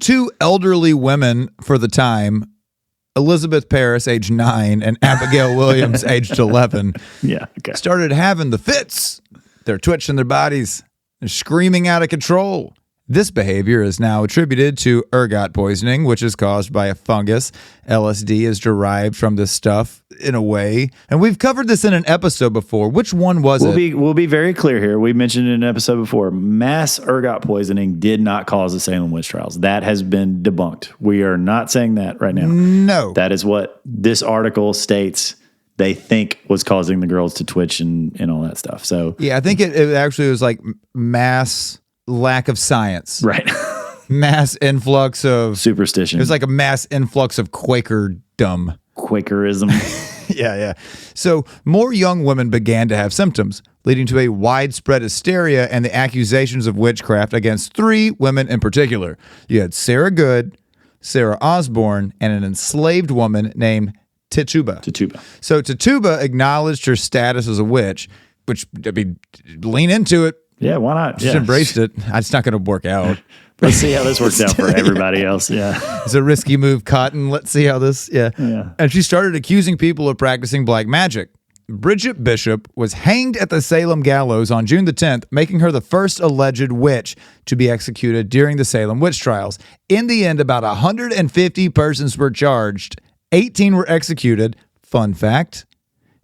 two elderly women for the time, Elizabeth Parris, age 9, and Abigail Williams, aged 11, Yeah, okay. started having the fits. They're twitching their bodies. They're screaming out of control. This behavior is now attributed to ergot poisoning, which is caused by a fungus. LSD is derived from this stuff in a way. And we've covered this in an episode before. Which one was it? We'll be very clear here. We mentioned in an episode before, mass ergot poisoning did not cause the Salem witch trials. That has been debunked. We are not saying that right now. No. That is what this article states they think was causing the girls to twitch and all that stuff. So Yeah, I think it actually was like mass lack of science. right. Mass influx of... Superstition. It was like a mass influx of Quakerdom. Quakerism. Yeah. So more young women began to have symptoms, leading to a widespread hysteria and the accusations of witchcraft against 3 women in particular. You had Sarah Good, Sarah Osborne, and an enslaved woman named Tituba. So Tituba acknowledged her status as a witch, which, I mean, lean into it. Yeah, why not? She embraced it. It's not going to work out. Let's see how this works out for everybody else. Yeah. It's a risky move, Cotton. Let's see how this, And she started accusing people of practicing black magic. Bridget Bishop was hanged at the Salem gallows on June the 10th, making her the first alleged witch to be executed during the Salem witch trials. In the end, about 150 persons were charged. 18 were executed. Fun fact.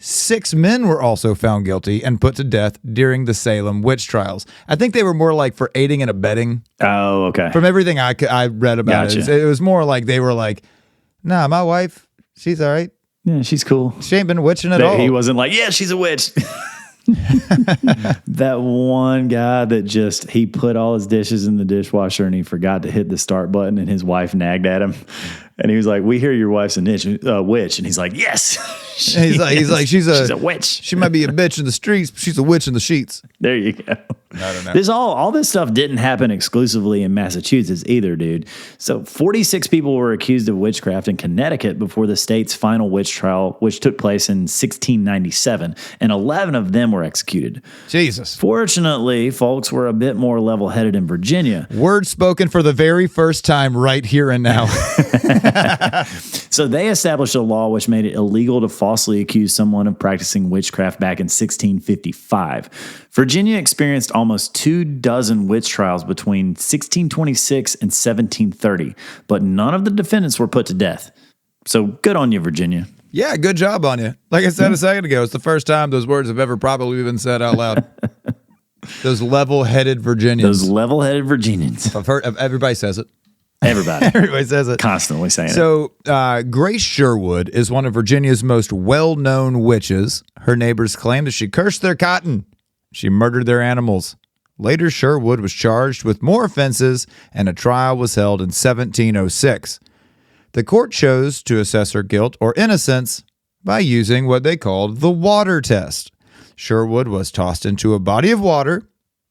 6 men were also found guilty and put to death during the Salem witch trials. I think they were more like for aiding and abetting. Oh, okay. From everything I read about it, it was more like they were like, nah, my wife, she's all right. Yeah, she's cool. She ain't been witching at all. He wasn't like, yeah, she's a witch. That one guy that he put all his dishes in the dishwasher and he forgot to hit the start button and his wife nagged at him. And he was like, we hear your wife's a witch. And he's like, yes. He's like, she's a witch. She might be a bitch in the streets, but she's a witch in the sheets. There you go. I don't know. All this stuff didn't happen exclusively in Massachusetts either, dude. So 46 people were accused of witchcraft in Connecticut before the state's final witch trial, which took place in 1697, and 11 of them were executed. Jesus. Fortunately, folks were a bit more level-headed in Virginia. Words spoken for the very first time right here and now. So they established a law which made it illegal to falsely accuse someone of practicing witchcraft back in 1655. Virginia experienced almost 24 witch trials between 1626 and 1730, but none of the defendants were put to death. So good on you, Virginia. Yeah, good job on you. Like I said a second ago, it's the first time those words have ever probably been said out loud. Those level-headed Virginians. I've heard, everybody says it. Everybody says it. Constantly saying it. So Grace Sherwood is one of Virginia's most well-known witches. Her neighbors claim that she cursed their cotton. She murdered their animals. Later, Sherwood was charged with more offenses, and a trial was held in 1706. The court chose to assess her guilt or innocence by using what they called the water test. Sherwood was tossed into a body of water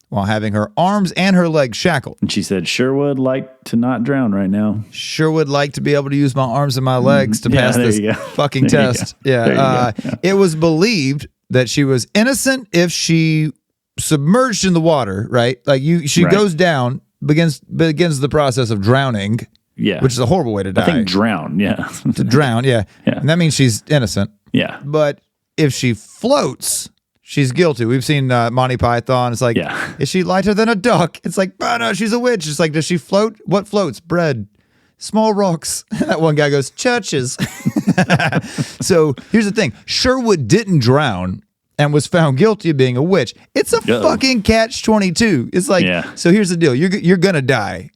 while having her arms and her legs shackled. And she said, sure would like to not drown right now. Sure would like to be able to use my arms and my legs to pass this fucking test. It was believed that she was innocent if she submerged in the water, right? Like she goes down, begins the process of drowning. Yeah. Which is a horrible way to die. I think drown, yeah. To drown, yeah. And that means she's innocent. Yeah. But if she floats, she's guilty. We've seen Monty Python. It's like, is she lighter than a duck? It's like, oh no, she's a witch. It's like, does she float? What floats? Bread. Small rocks. That one guy goes, churches. So here's the thing. Sherwood didn't drown and was found guilty of being a witch. It's a fucking catch-22. It's like, so here's the deal. You're going to die.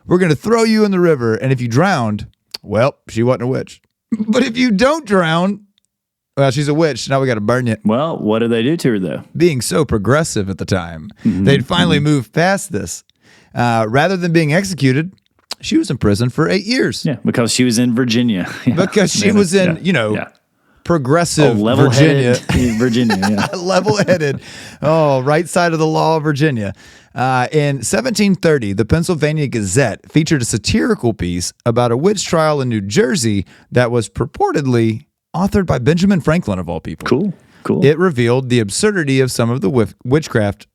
We're going to throw you in the river. And if you drowned, well, she wasn't a witch. But if you don't drown, well, she's a witch. Now we got to burn you. Well, what did they do to her, though? Being so progressive at the time, they'd finally moved past this. Rather than being executed, she was in prison for 8 years. Yeah, because she was in Virginia. Because she was in, progressive Virginia. Virginia, level-headed. Right side of the law of Virginia. In 1730, the Pennsylvania Gazette featured a satirical piece about a witch trial in New Jersey that was purportedly authored by Benjamin Franklin, of all people. Cool. It revealed the absurdity of some of the witchcraft.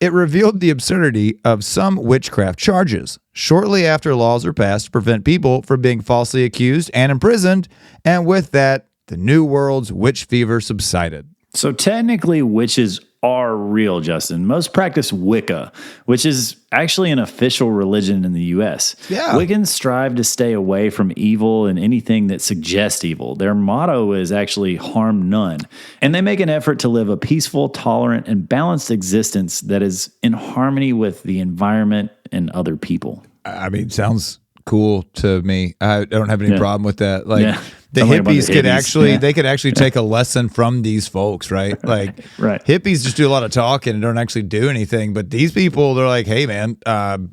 It revealed the absurdity of some witchcraft charges. Shortly after laws were passed to prevent people from being falsely accused and imprisoned, and with that, the New World's witch fever subsided. So technically, witches are real, Justin. Most practice Wicca, which is actually an official religion in the U.S. Yeah. Wiccans strive to stay away from evil and anything that suggests evil. Their motto is actually harm none. And they make an effort to live a peaceful, tolerant, and balanced existence that is in harmony with the environment and other people. I mean, sounds cool to me. I don't have any problem with that. Like the Something about hippies the could hippies. actually, they could actually take a lesson from these folks, right? Like Right. hippies just do a lot of talking and don't actually do anything. But these people, they're like, hey man,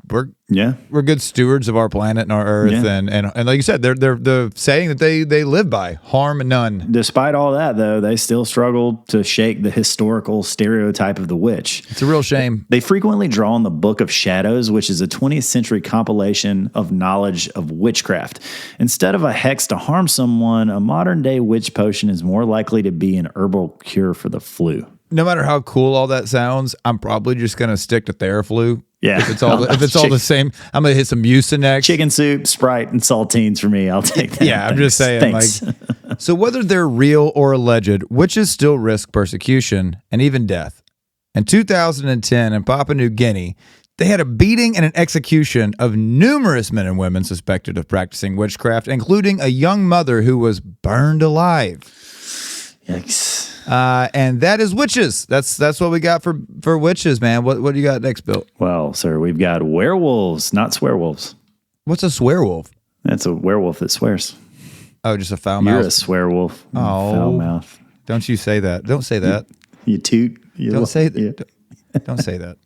we're good stewards of our planet and our earth. Yeah. And like you said, they're the saying that they live by, harm none. Despite all that, though, they still struggle to shake the historical stereotype of the witch. It's a real shame. They frequently draw on the Book of Shadows, which is a 20th century compilation of knowledge of witchcraft. Instead of a hex to harm someone, a modern day witch potion is more likely to be an herbal cure for the flu. No matter how cool all that sounds, I'm probably just gonna stick to Theraflu. Yeah. If it's all the same, I'm gonna hit some Mucinex. Chicken soup, Sprite, and saltines for me. I'll take that. Yeah, I'm just saying. Thanks. Like, so whether they're real or alleged, witches still risk persecution and even death. In 2010, in Papua New Guinea, they had a beating and an execution of numerous men and women suspected of practicing witchcraft, including a young mother who was burned alive. Yikes. And that is witches. That's what we got for witches, man. What do you got next, Bill? Well, sir, we've got werewolves, not swearwolves. What's a swearwolf? That's a werewolf that swears. Oh, just a foul You're mouth. a swearwolf. Oh. Foul mouth. Don't you say that. Don't say that. You toot. You Don't say that. Yeah. Don't say that.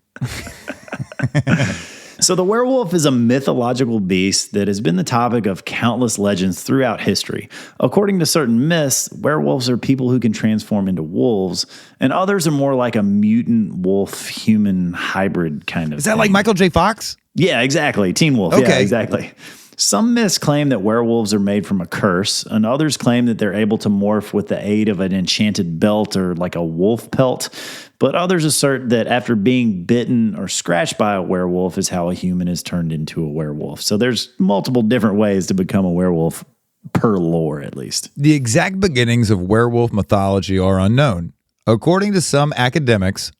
So the werewolf is a mythological beast that has been the topic of countless legends throughout history. According to certain myths, werewolves are people who can transform into wolves, and others are more like a mutant wolf-human hybrid kind of Is that thing. like Michael J. Fox? Yeah, exactly. Teen Wolf. Yeah, Okay. exactly. Some myths claim that werewolves are made from a curse, and others claim that they're able to morph with the aid of an enchanted belt or like a wolf pelt. But others assert that after being bitten or scratched by a werewolf is how a human is turned into a werewolf. So there's multiple different ways to become a werewolf, per lore at least. The exact beginnings of werewolf mythology are unknown. According to some academics,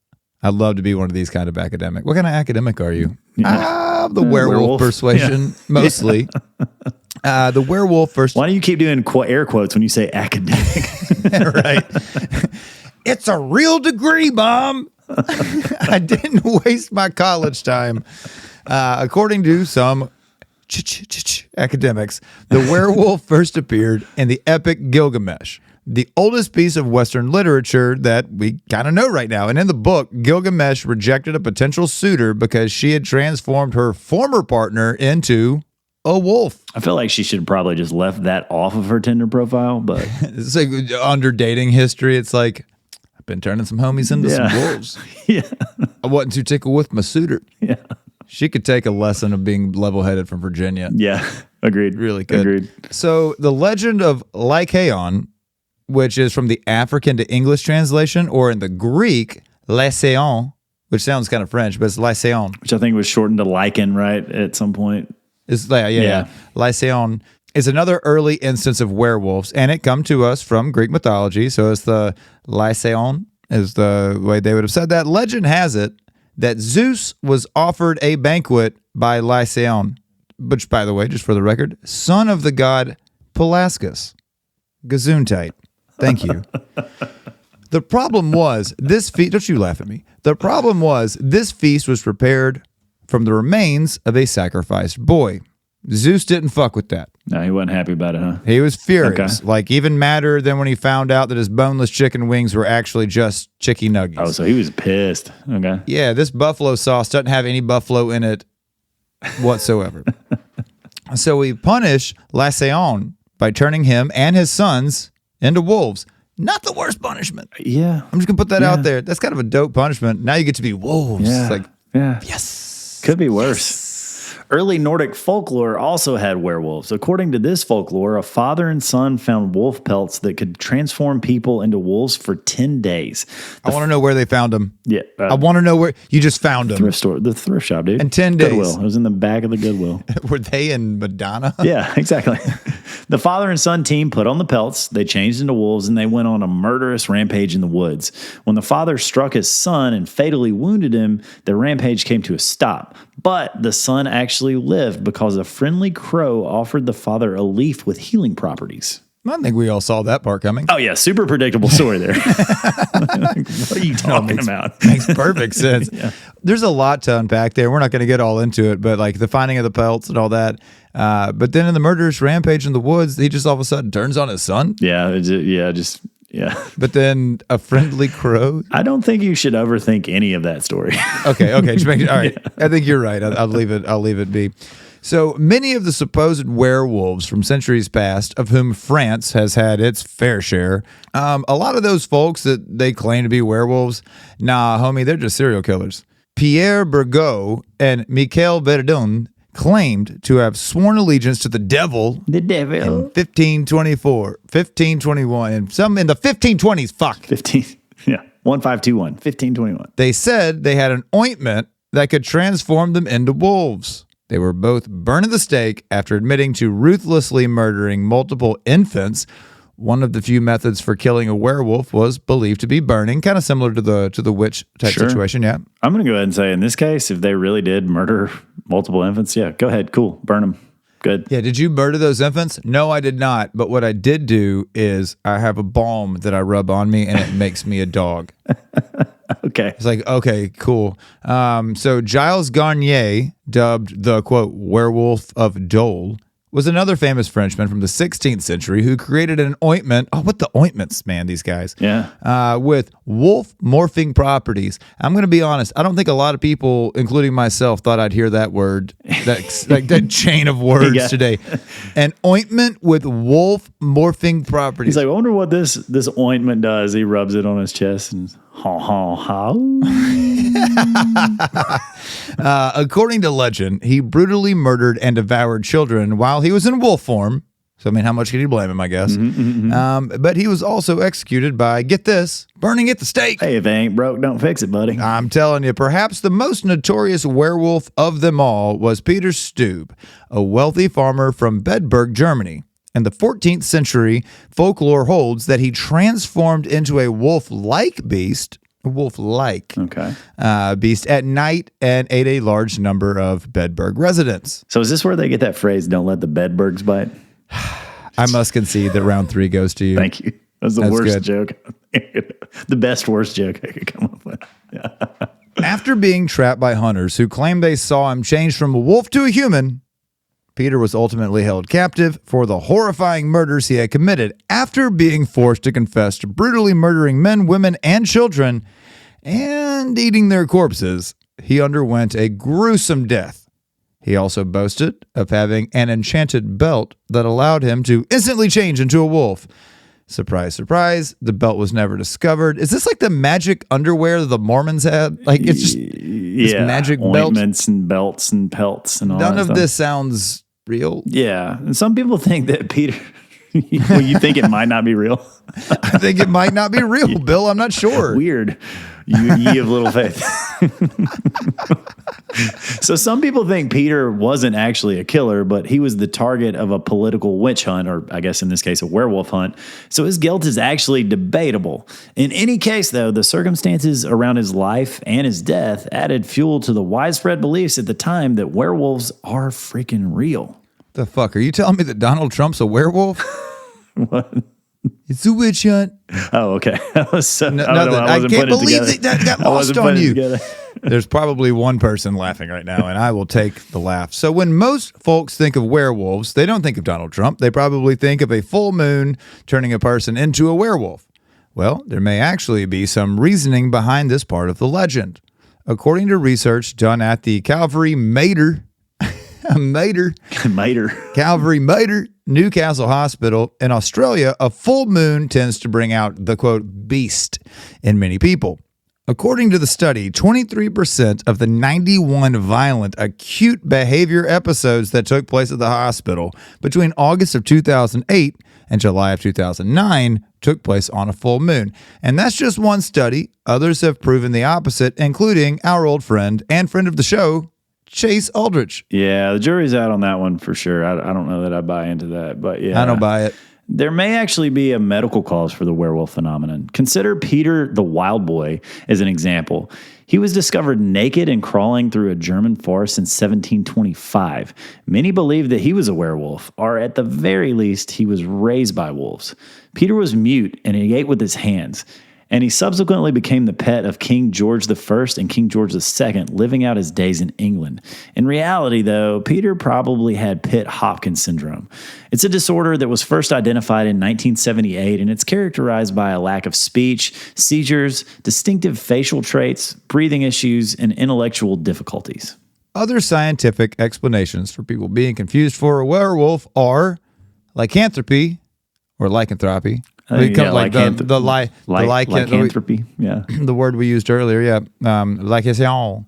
I'd love to be one of these kind of academic. What kind of academic are you? The werewolf werewolf. persuasion, mostly. The werewolf first. Why do you keep doing air quotes when you say academic? Right. It's a real degree, Mom. I didn't waste my college time. According to some academics, the werewolf first appeared in the epic Gilgamesh, the oldest piece of Western literature that we kind of know right now. And in the book, Gilgamesh rejected a potential suitor because she had transformed her former partner into a wolf. I feel like she should probably just left that off of her Tinder profile, but It's like under dating history. It's like, I've been turning some homies into some wolves. yeah. I wasn't too tickled with my suitor. Yeah. She could take a lesson of being level-headed from Virginia. Yeah. Agreed. Really good. Agreed. So the legend of Lycaon, which is from the African to English translation, or in the Greek, Lycaon, which sounds kind of French, but it's Lycaon. Which I think was shortened to lichen, right? At some point. It's yeah. Lycaon is another early instance of werewolves, and it come to us from Greek mythology. So it's the Lycaon is the way they would have said that. Legend has it that Zeus was offered a banquet by Lycaon, which, by the way, just for the record, son of the god Pelasgus. Gesundheit. Thank you. The problem was this feast. Don't you laugh at me. The problem was this feast was prepared from the remains of a sacrificed boy. Zeus didn't fuck with that. No, he wasn't happy about it, huh? He was furious. Okay. Like, even madder than when he found out that his boneless chicken wings were actually just chicky nuggets. Oh, so he was pissed. Okay. Yeah, this buffalo sauce doesn't have any buffalo in it whatsoever. So we punish Lycaon by turning him and his sons into wolves. Not the worst punishment. Yeah. I'm just going to put that Yeah. out there. That's kind of a dope punishment. Now you get to be wolves. Yeah. It's like, yeah. yes. Could be worse. Early Nordic folklore also had werewolves. According to this folklore, a father and son found wolf pelts that could transform people into wolves for 10 days. I want to know where they found them. Yeah. I want to know where you just found them. Thrift store, the thrift shop, dude. In 10 days. Goodwill. It was in the back of the Goodwill. Were they in Madonna? Yeah, exactly. The father and son team put on the pelts, they changed into wolves, and they went on a murderous rampage in the woods. When the father struck his son and fatally wounded him, the rampage came to a stop. But the son actually lived because a friendly crow offered the father a leaf with healing properties. I think we all saw that part coming. Oh, yeah, super predictable story there. What are you talking about? Makes perfect sense. Yeah. There's a lot to unpack there. We're not going to get all into it, but like the finding of the pelts and all that. But then in the murderous rampage in the woods, he just all of a sudden turns on his son. Yeah. But then a friendly crow. I don't think you should overthink any of that story. Okay. Just all right. Yeah. I think you're right. I'll leave it be. So many of the supposed werewolves from centuries past, of whom France has had its fair share, a lot of those folks that they claim to be werewolves, nah, homie, they're just serial killers. Pierre Bergot and Michael Verdun claimed to have sworn allegiance to the devil. The devil. In 1524, 1521, and some in the 1520s. Fuck. 1521. They said they had an ointment that could transform them into wolves. They were both burned at the stake after admitting to ruthlessly murdering multiple infants. One of the few methods for killing a werewolf was believed to be burning, kind of similar to the witch type situation. Yeah, I'm going to go ahead and say in this case, if they really did murder multiple infants, yeah, go ahead, cool, burn them. Good. Yeah, did you murder those infants? No, I did not. But what I did do is I have a balm that I rub on me and it makes me a dog. Okay. It's like, okay, cool. So Gilles Garnier, dubbed the, quote, werewolf of Dole, was another famous Frenchman from the 16th century who created an ointment. Oh, what the ointments, man, these guys. Yeah. With wolf morphing properties. I'm going to be honest. I don't think a lot of people, including myself, thought I'd hear that word, that chain of words today. An ointment with wolf morphing properties. He's like, I wonder what this ointment does. He rubs it on his chest and ha. According to legend, he brutally murdered and devoured children while he was in wolf form. So, I mean, how much can you blame him, I guess? But he was also executed by, get this, burning at the stake. Hey, if it ain't broke, don't fix it, buddy. I'm telling you, perhaps the most notorious werewolf of them all was Peter Stube, a wealthy farmer from Bedburg, Germany. In the 14th century, folklore holds that he transformed into a wolf-like beast, Okay. Beast at night and ate a large number of Bedburg residents. So is this where they get that phrase, don't let the bedbugs bite? I must concede that round 3 goes to you. Thank you. That's the worst joke. The best worst joke I could come up with. Yeah. After being trapped by hunters who claimed they saw him change from a wolf to a human, Peter was ultimately held captive for the horrifying murders he had committed after being forced to confess to brutally murdering men, women, and children and eating their corpses. He underwent a gruesome death. He also boasted of having an enchanted belt that allowed him to instantly change into a wolf. Surprise, surprise, the belt was never discovered. Is this like the magic underwear that the Mormons had? Like, it's just this magic belt? Ointments and belts and pelts and all that None of stuff. this sounds real. Yeah. And some people think that Peter... Well, you think it might not be real? I think it might not be real, Bill. I'm not sure. Weird. Ye of little faith. So some people think Peter wasn't actually a killer, but he was the target of a political witch hunt, or I guess in this case, a werewolf hunt. So his guilt is actually debatable. In any case, though, the circumstances around his life and his death added fuel to the widespread beliefs at the time that werewolves are freaking real. The fuck? Are you telling me that Donald Trump's a werewolf? What? It's a witch hunt. Oh, okay. That was so, I can't believe that got lost on you. Together. There's probably one person laughing right now, and I will take the laugh. So when most folks think of werewolves, they don't think of Donald Trump. They probably think of a full moon turning a person into a werewolf. Well, there may actually be some reasoning behind this part of the legend. According to research done at the Calvary Mater, Calvary Mater Newcastle Hospital in Australia, a full moon tends to bring out the, quote, beast in many people. According to the study, 23% of the 91 violent acute behavior episodes that took place at the hospital between August of 2008 and July of 2009 took place on a full moon. And that's just one study. Others have proven the opposite, including our old friend and friend of the show, Chase Aldrich. Yeah, the jury's out on that one for sure. I don't know that I buy into that, but yeah. I don't buy it. There may actually be a medical cause for the werewolf phenomenon. Consider Peter the Wild Boy as an example. He was discovered naked and crawling through a German forest in 1725. Many believe that he was a werewolf, or at the very least, he was raised by wolves. Peter was mute, and he ate with his hands. And he subsequently became the pet of King George I and King George II, living out his days in England. In reality, though, Peter probably had Pitt-Hopkins syndrome. It's a disorder that was first identified in 1978, and it's characterized by a lack of speech, seizures, distinctive facial traits, breathing issues, and intellectual difficulties. Other scientific explanations for people being confused for a werewolf are lycanthropy or lycanthropy. Lycanthropy. Yeah. The word we used earlier, lycation.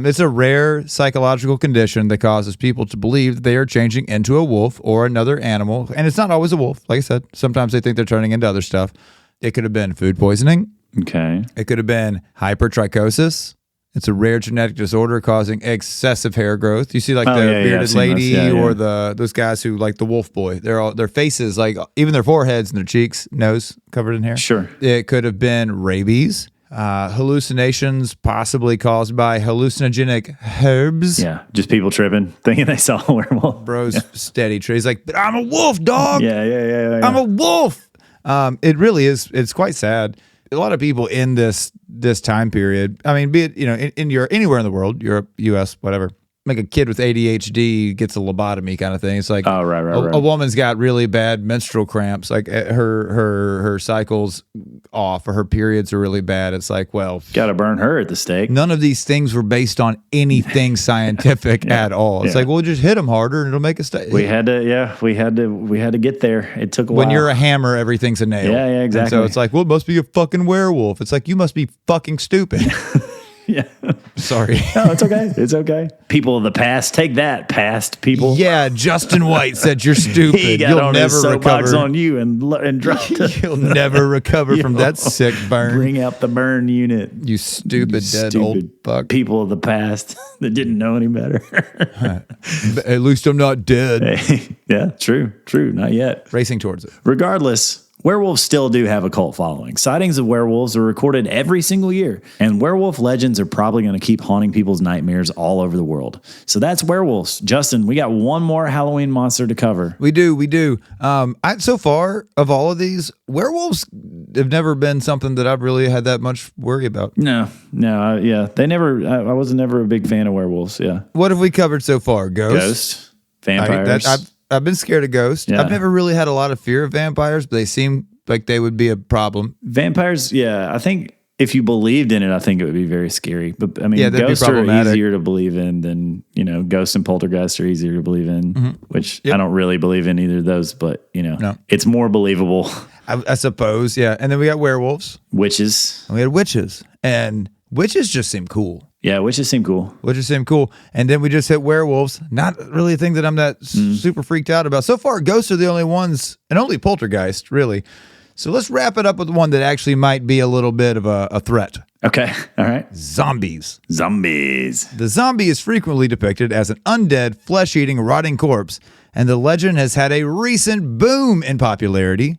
It's a rare psychological condition that causes people to believe that they are changing into a wolf or another animal. And it's not always a wolf. Like I said, sometimes they think they're turning into other stuff. It could have been food poisoning. Okay. It could have been hypertrichosis. It's a rare genetic disorder causing excessive hair growth. You see, like bearded lady or those guys who like the wolf boy. Their faces, like even their foreheads and their cheeks, nose covered in hair. Sure. It could have been rabies, hallucinations possibly caused by hallucinogenic herbs. Yeah, just people tripping, thinking they saw a werewolf. Bro's steady tree. He's like, but I'm a wolf, dog. Yeah. I'm a wolf. It really is. It's quite sad. A lot of people in this time period, I mean, be it, in Europe, anywhere in the world, Europe, US, whatever, like a kid with ADHD gets a lobotomy kind of thing. It's like a woman's got really bad menstrual cramps, like her cycle's off or her periods are really bad. It's like, well, got to burn her at the stake. None of these things were based on anything scientific at all. It's like, we'll just hit them harder and it'll make a stay. We had to get there. It took a while. When you're a hammer, everything's a nail. Yeah, exactly. And so it's like, well, it must be a fucking werewolf. It's like, you must be fucking stupid. Yeah. Sorry. No, it's okay. It's okay. People of the past, take that, past people. Yeah, Justin White said you're stupid. He got You'll on never his soapbox recover. on you and dropped it. You'll never recover from that sick burn. Bring out the burn unit. You stupid old fuck. People of the past that didn't know any better. At least I'm not dead. Hey, yeah, true. Not yet. Racing towards it. Regardless, werewolves still do have a cult following. Sightings of werewolves are recorded every single year, and werewolf legends are probably going to keep haunting people's nightmares all over the world. So that's werewolves. Justin, we got one more Halloween monster to cover. We do. So far, of all of these, werewolves have never been something that I've really had that much worry about. No, they never. I was never a big fan of werewolves. Yeah. What have we covered so far? Ghosts, vampires. I've been scared of ghosts. Yeah. I've never really had a lot of fear of vampires, but they seem like they would be a problem. Vampires, yeah. I think if you believed in it, I think it would be very scary. But I mean, that'd ghosts be are easier to believe in than, ghosts and poltergeists are easier to believe in, which I don't really believe in either of those, but it's more believable. I suppose, yeah. And then we got werewolves. Witches. And we had witches. And witches just seem cool. Yeah, witches seem cool. And then we just hit werewolves. Not really a thing that I'm that super freaked out about. So far, ghosts are the only ones, and only poltergeist, really. So let's wrap it up with one that actually might be a little bit of a threat. Okay, all right. Zombies. The zombie is frequently depicted as an undead, flesh-eating, rotting corpse, and the legend has had a recent boom in popularity.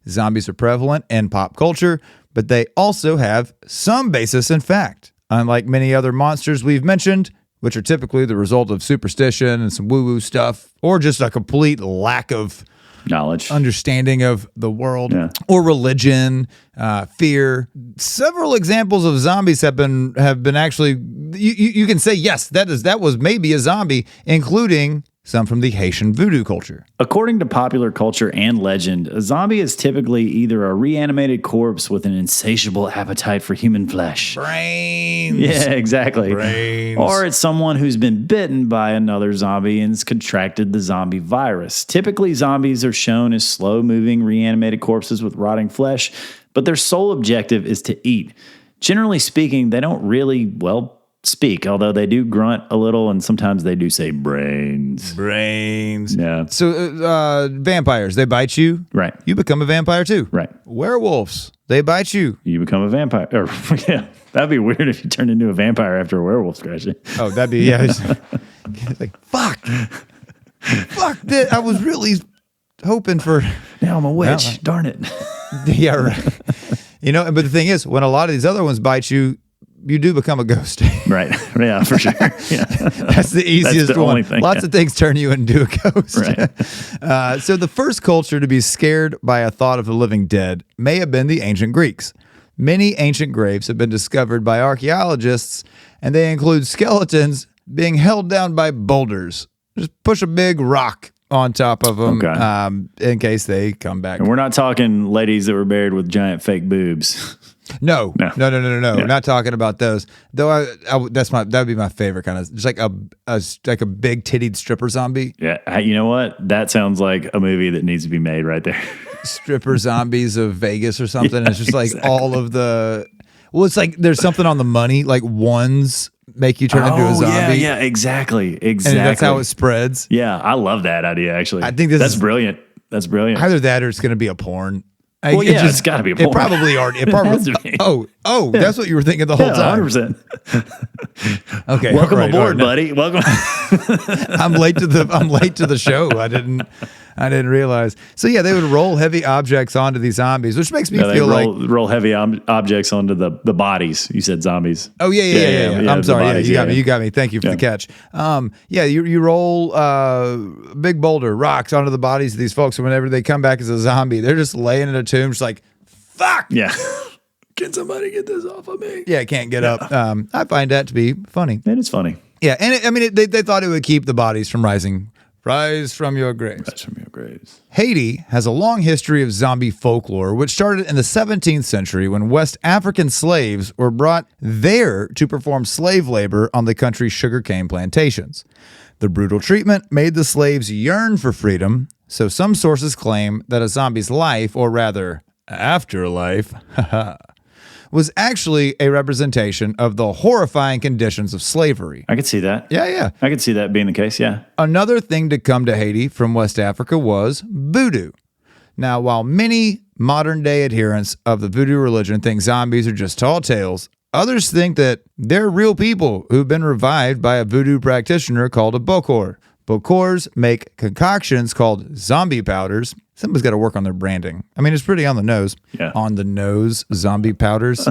Zombies are prevalent in pop culture, but they also have some basis in fact. Unlike many other monsters we've mentioned, which are typically the result of superstition and some woo-woo stuff, or just a complete lack of knowledge, understanding of the world, or religion, fear. Several examples of zombies have been actually. You can say yes, that was maybe a zombie, including some from the Haitian voodoo culture. According to popular culture and legend, a zombie is typically either a reanimated corpse with an insatiable appetite for human flesh. Brains. Yeah, exactly. Brains. Or it's someone who's been bitten by another zombie and has contracted the zombie virus. Typically, zombies are shown as slow-moving, reanimated corpses with rotting flesh, but their sole objective is to eat. Generally speaking, they don't really, speak, although they do grunt a little, and sometimes they do say brains. Brains. Yeah. So vampires, they bite you. Right. You become a vampire too. Right. Werewolves, they bite you. You become a vampire. Or, yeah, that'd be weird if you turned into a vampire after a werewolf scratched you. Oh, that'd be, yeah. It's like, fuck. Fuck that. I was really hoping for. Now I'm a witch. Well, Darn it. Yeah, right. But the thing is, when a lot of these other ones bite you, you do become a ghost. Right. Yeah, for sure. Yeah. That's the easiest That's the one. only thing, Lots of things turn you into a ghost. Right. So the first culture to be scared by a thought of the living dead may have been the ancient Greeks. Many ancient graves have been discovered by archaeologists, and they include skeletons being held down by boulders. Just push a big rock on top of them in case they come back. And we're not talking ladies that were buried with giant fake boobs. No. Yeah. We're not talking about those. Though that would be my favorite kind of, just like a big tittied stripper zombie. Yeah, you know what? That sounds like a movie that needs to be made right there. Stripper zombies of Vegas or something. Yeah, it's just like exactly. all of the. Well, it's like there's something on the money. Like ones make you turn into a zombie. Yeah, exactly. And that's how it spreads. Yeah, I love that idea. Actually, I think that's brilliant. That's brilliant. Either that or it's going to be a porn. Well, yeah, it's got to be a porn. It probably already. It probably. has to be. Oh, that's what you were thinking the whole time. 100%. Okay, Welcome right, aboard, right. buddy. Welcome. I'm late to the show. I didn't realize. So yeah, they would roll heavy objects onto these zombies, which makes me feel roll heavy objects onto the bodies. You said zombies. Oh yeah. I'm the sorry. bodies, You got me. Thank you for the catch. You roll big boulder rocks onto the bodies of these folks, and whenever they come back as a zombie, they're just laying in a tomb, just like fuck. Yeah. Can somebody get this off of me? Yeah, can't get up. I find that to be funny. It is funny. Yeah, and they thought it would keep the bodies from rising. Rise from your graves. Rise from your graves. Haiti has a long history of zombie folklore, which started in the 17th century when West African slaves were brought there to perform slave labor on the country's sugarcane plantations. The brutal treatment made the slaves yearn for freedom, so some sources claim that a zombie's life, or rather, afterlife, was actually a representation of the horrifying conditions of slavery. I could see that. Yeah. I could see that being the case, yeah. Another thing to come to Haiti from West Africa was voodoo. Now, while many modern-day adherents of the voodoo religion think zombies are just tall tales, others think that they're real people who've been revived by a voodoo practitioner called a bokor. Bokors make concoctions called zombie powders. Somebody's got to work on their branding. I mean, it's pretty on the nose. Yeah. On the nose, zombie powders.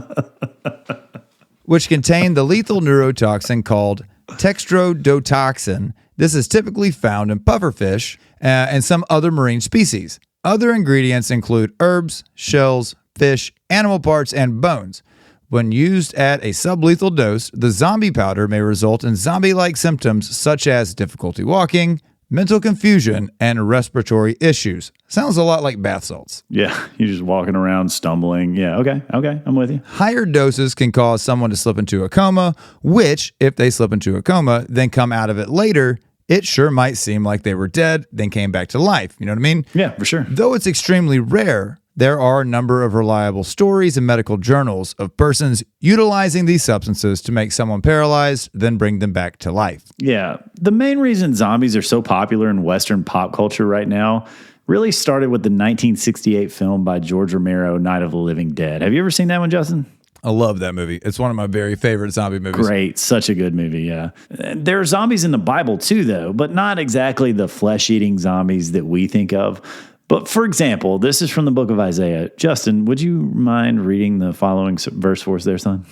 Which contain the lethal neurotoxin called textrodotoxin. This is typically found in pufferfish and some other marine species. Other ingredients include herbs, shells, fish, animal parts, and bones. When used at a sublethal dose, the zombie powder may result in zombie-like symptoms such as difficulty walking, mental confusion, and respiratory issues. Sounds a lot like bath salts. Yeah, you're just walking around stumbling. Yeah, okay, I'm with you. Higher doses can cause someone to slip into a coma, which, if they slip into a coma, then come out of it later, it sure might seem like they were dead, then came back to life. You know what I mean? Yeah, for sure. Though it's extremely rare, there are a number of reliable stories in medical journals of persons utilizing these substances to make someone paralyzed, then bring them back to life. Yeah, the main reason zombies are so popular in Western pop culture right now really started with the 1968 film by George Romero, Night of the Living Dead. Have you ever seen that one, Justin? I love that movie. It's one of my very favorite zombie movies. Great. Such a good movie, yeah. There are zombies in the Bible too, though, but not exactly the flesh-eating zombies that we think of. But for example, this is from the book of Isaiah. Justin, would you mind reading the following verse for us there, son?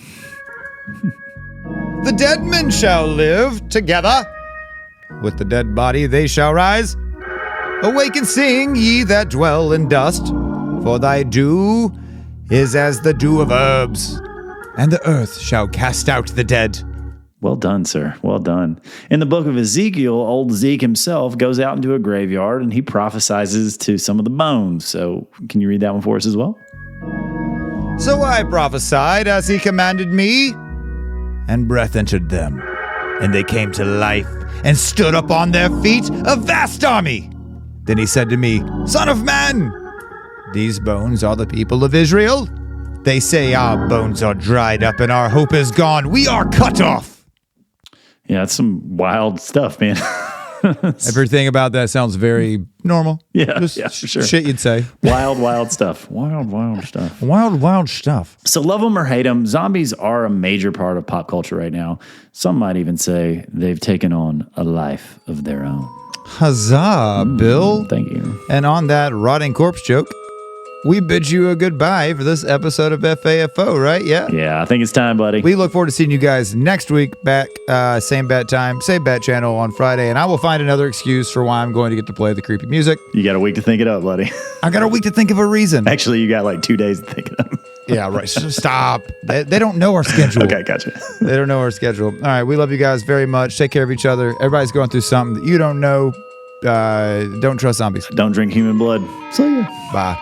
The dead men shall live together. With the dead body they shall rise. Awake and sing, ye that dwell in dust. For thy dew is as the dew of herbs. And the earth shall cast out the dead. Well done, sir. Well done. In the book of Ezekiel, old Zeke himself goes out into a graveyard and he prophesizes to some of the bones. So can you read that one for us as well? So I prophesied as he commanded me, and breath entered them, and they came to life and stood up on their feet, a vast army. Then he said to me, Son of man, these bones are the people of Israel. They say our bones are dried up and our hope is gone. We are cut off. Yeah, that's some wild stuff, man. Everything about that sounds very normal. Yeah, Just yeah, for sure. shit you'd say. Wild stuff. Wild stuff. Wild stuff. So love them or hate them, zombies are a major part of pop culture right now. Some might even say they've taken on a life of their own. Huzzah, Bill. Thank you. And on that rotting corpse joke, we bid you a goodbye for this episode of FAFO, right? Yeah? Yeah, I think it's time, buddy. We look forward to seeing you guys next week back, same bat time, same bat channel on Friday, and I will find another excuse for why I'm going to get to play the creepy music. You got a week to think it up, buddy. I got a week to think of a reason. Actually, you got like 2 days to think it up. Yeah, right. Stop. They don't know our schedule. Okay, gotcha. They don't know our schedule. All right, we love you guys very much. Take care of each other. Everybody's going through something that you don't know. Don't trust zombies. Don't drink human blood. See ya. Bye.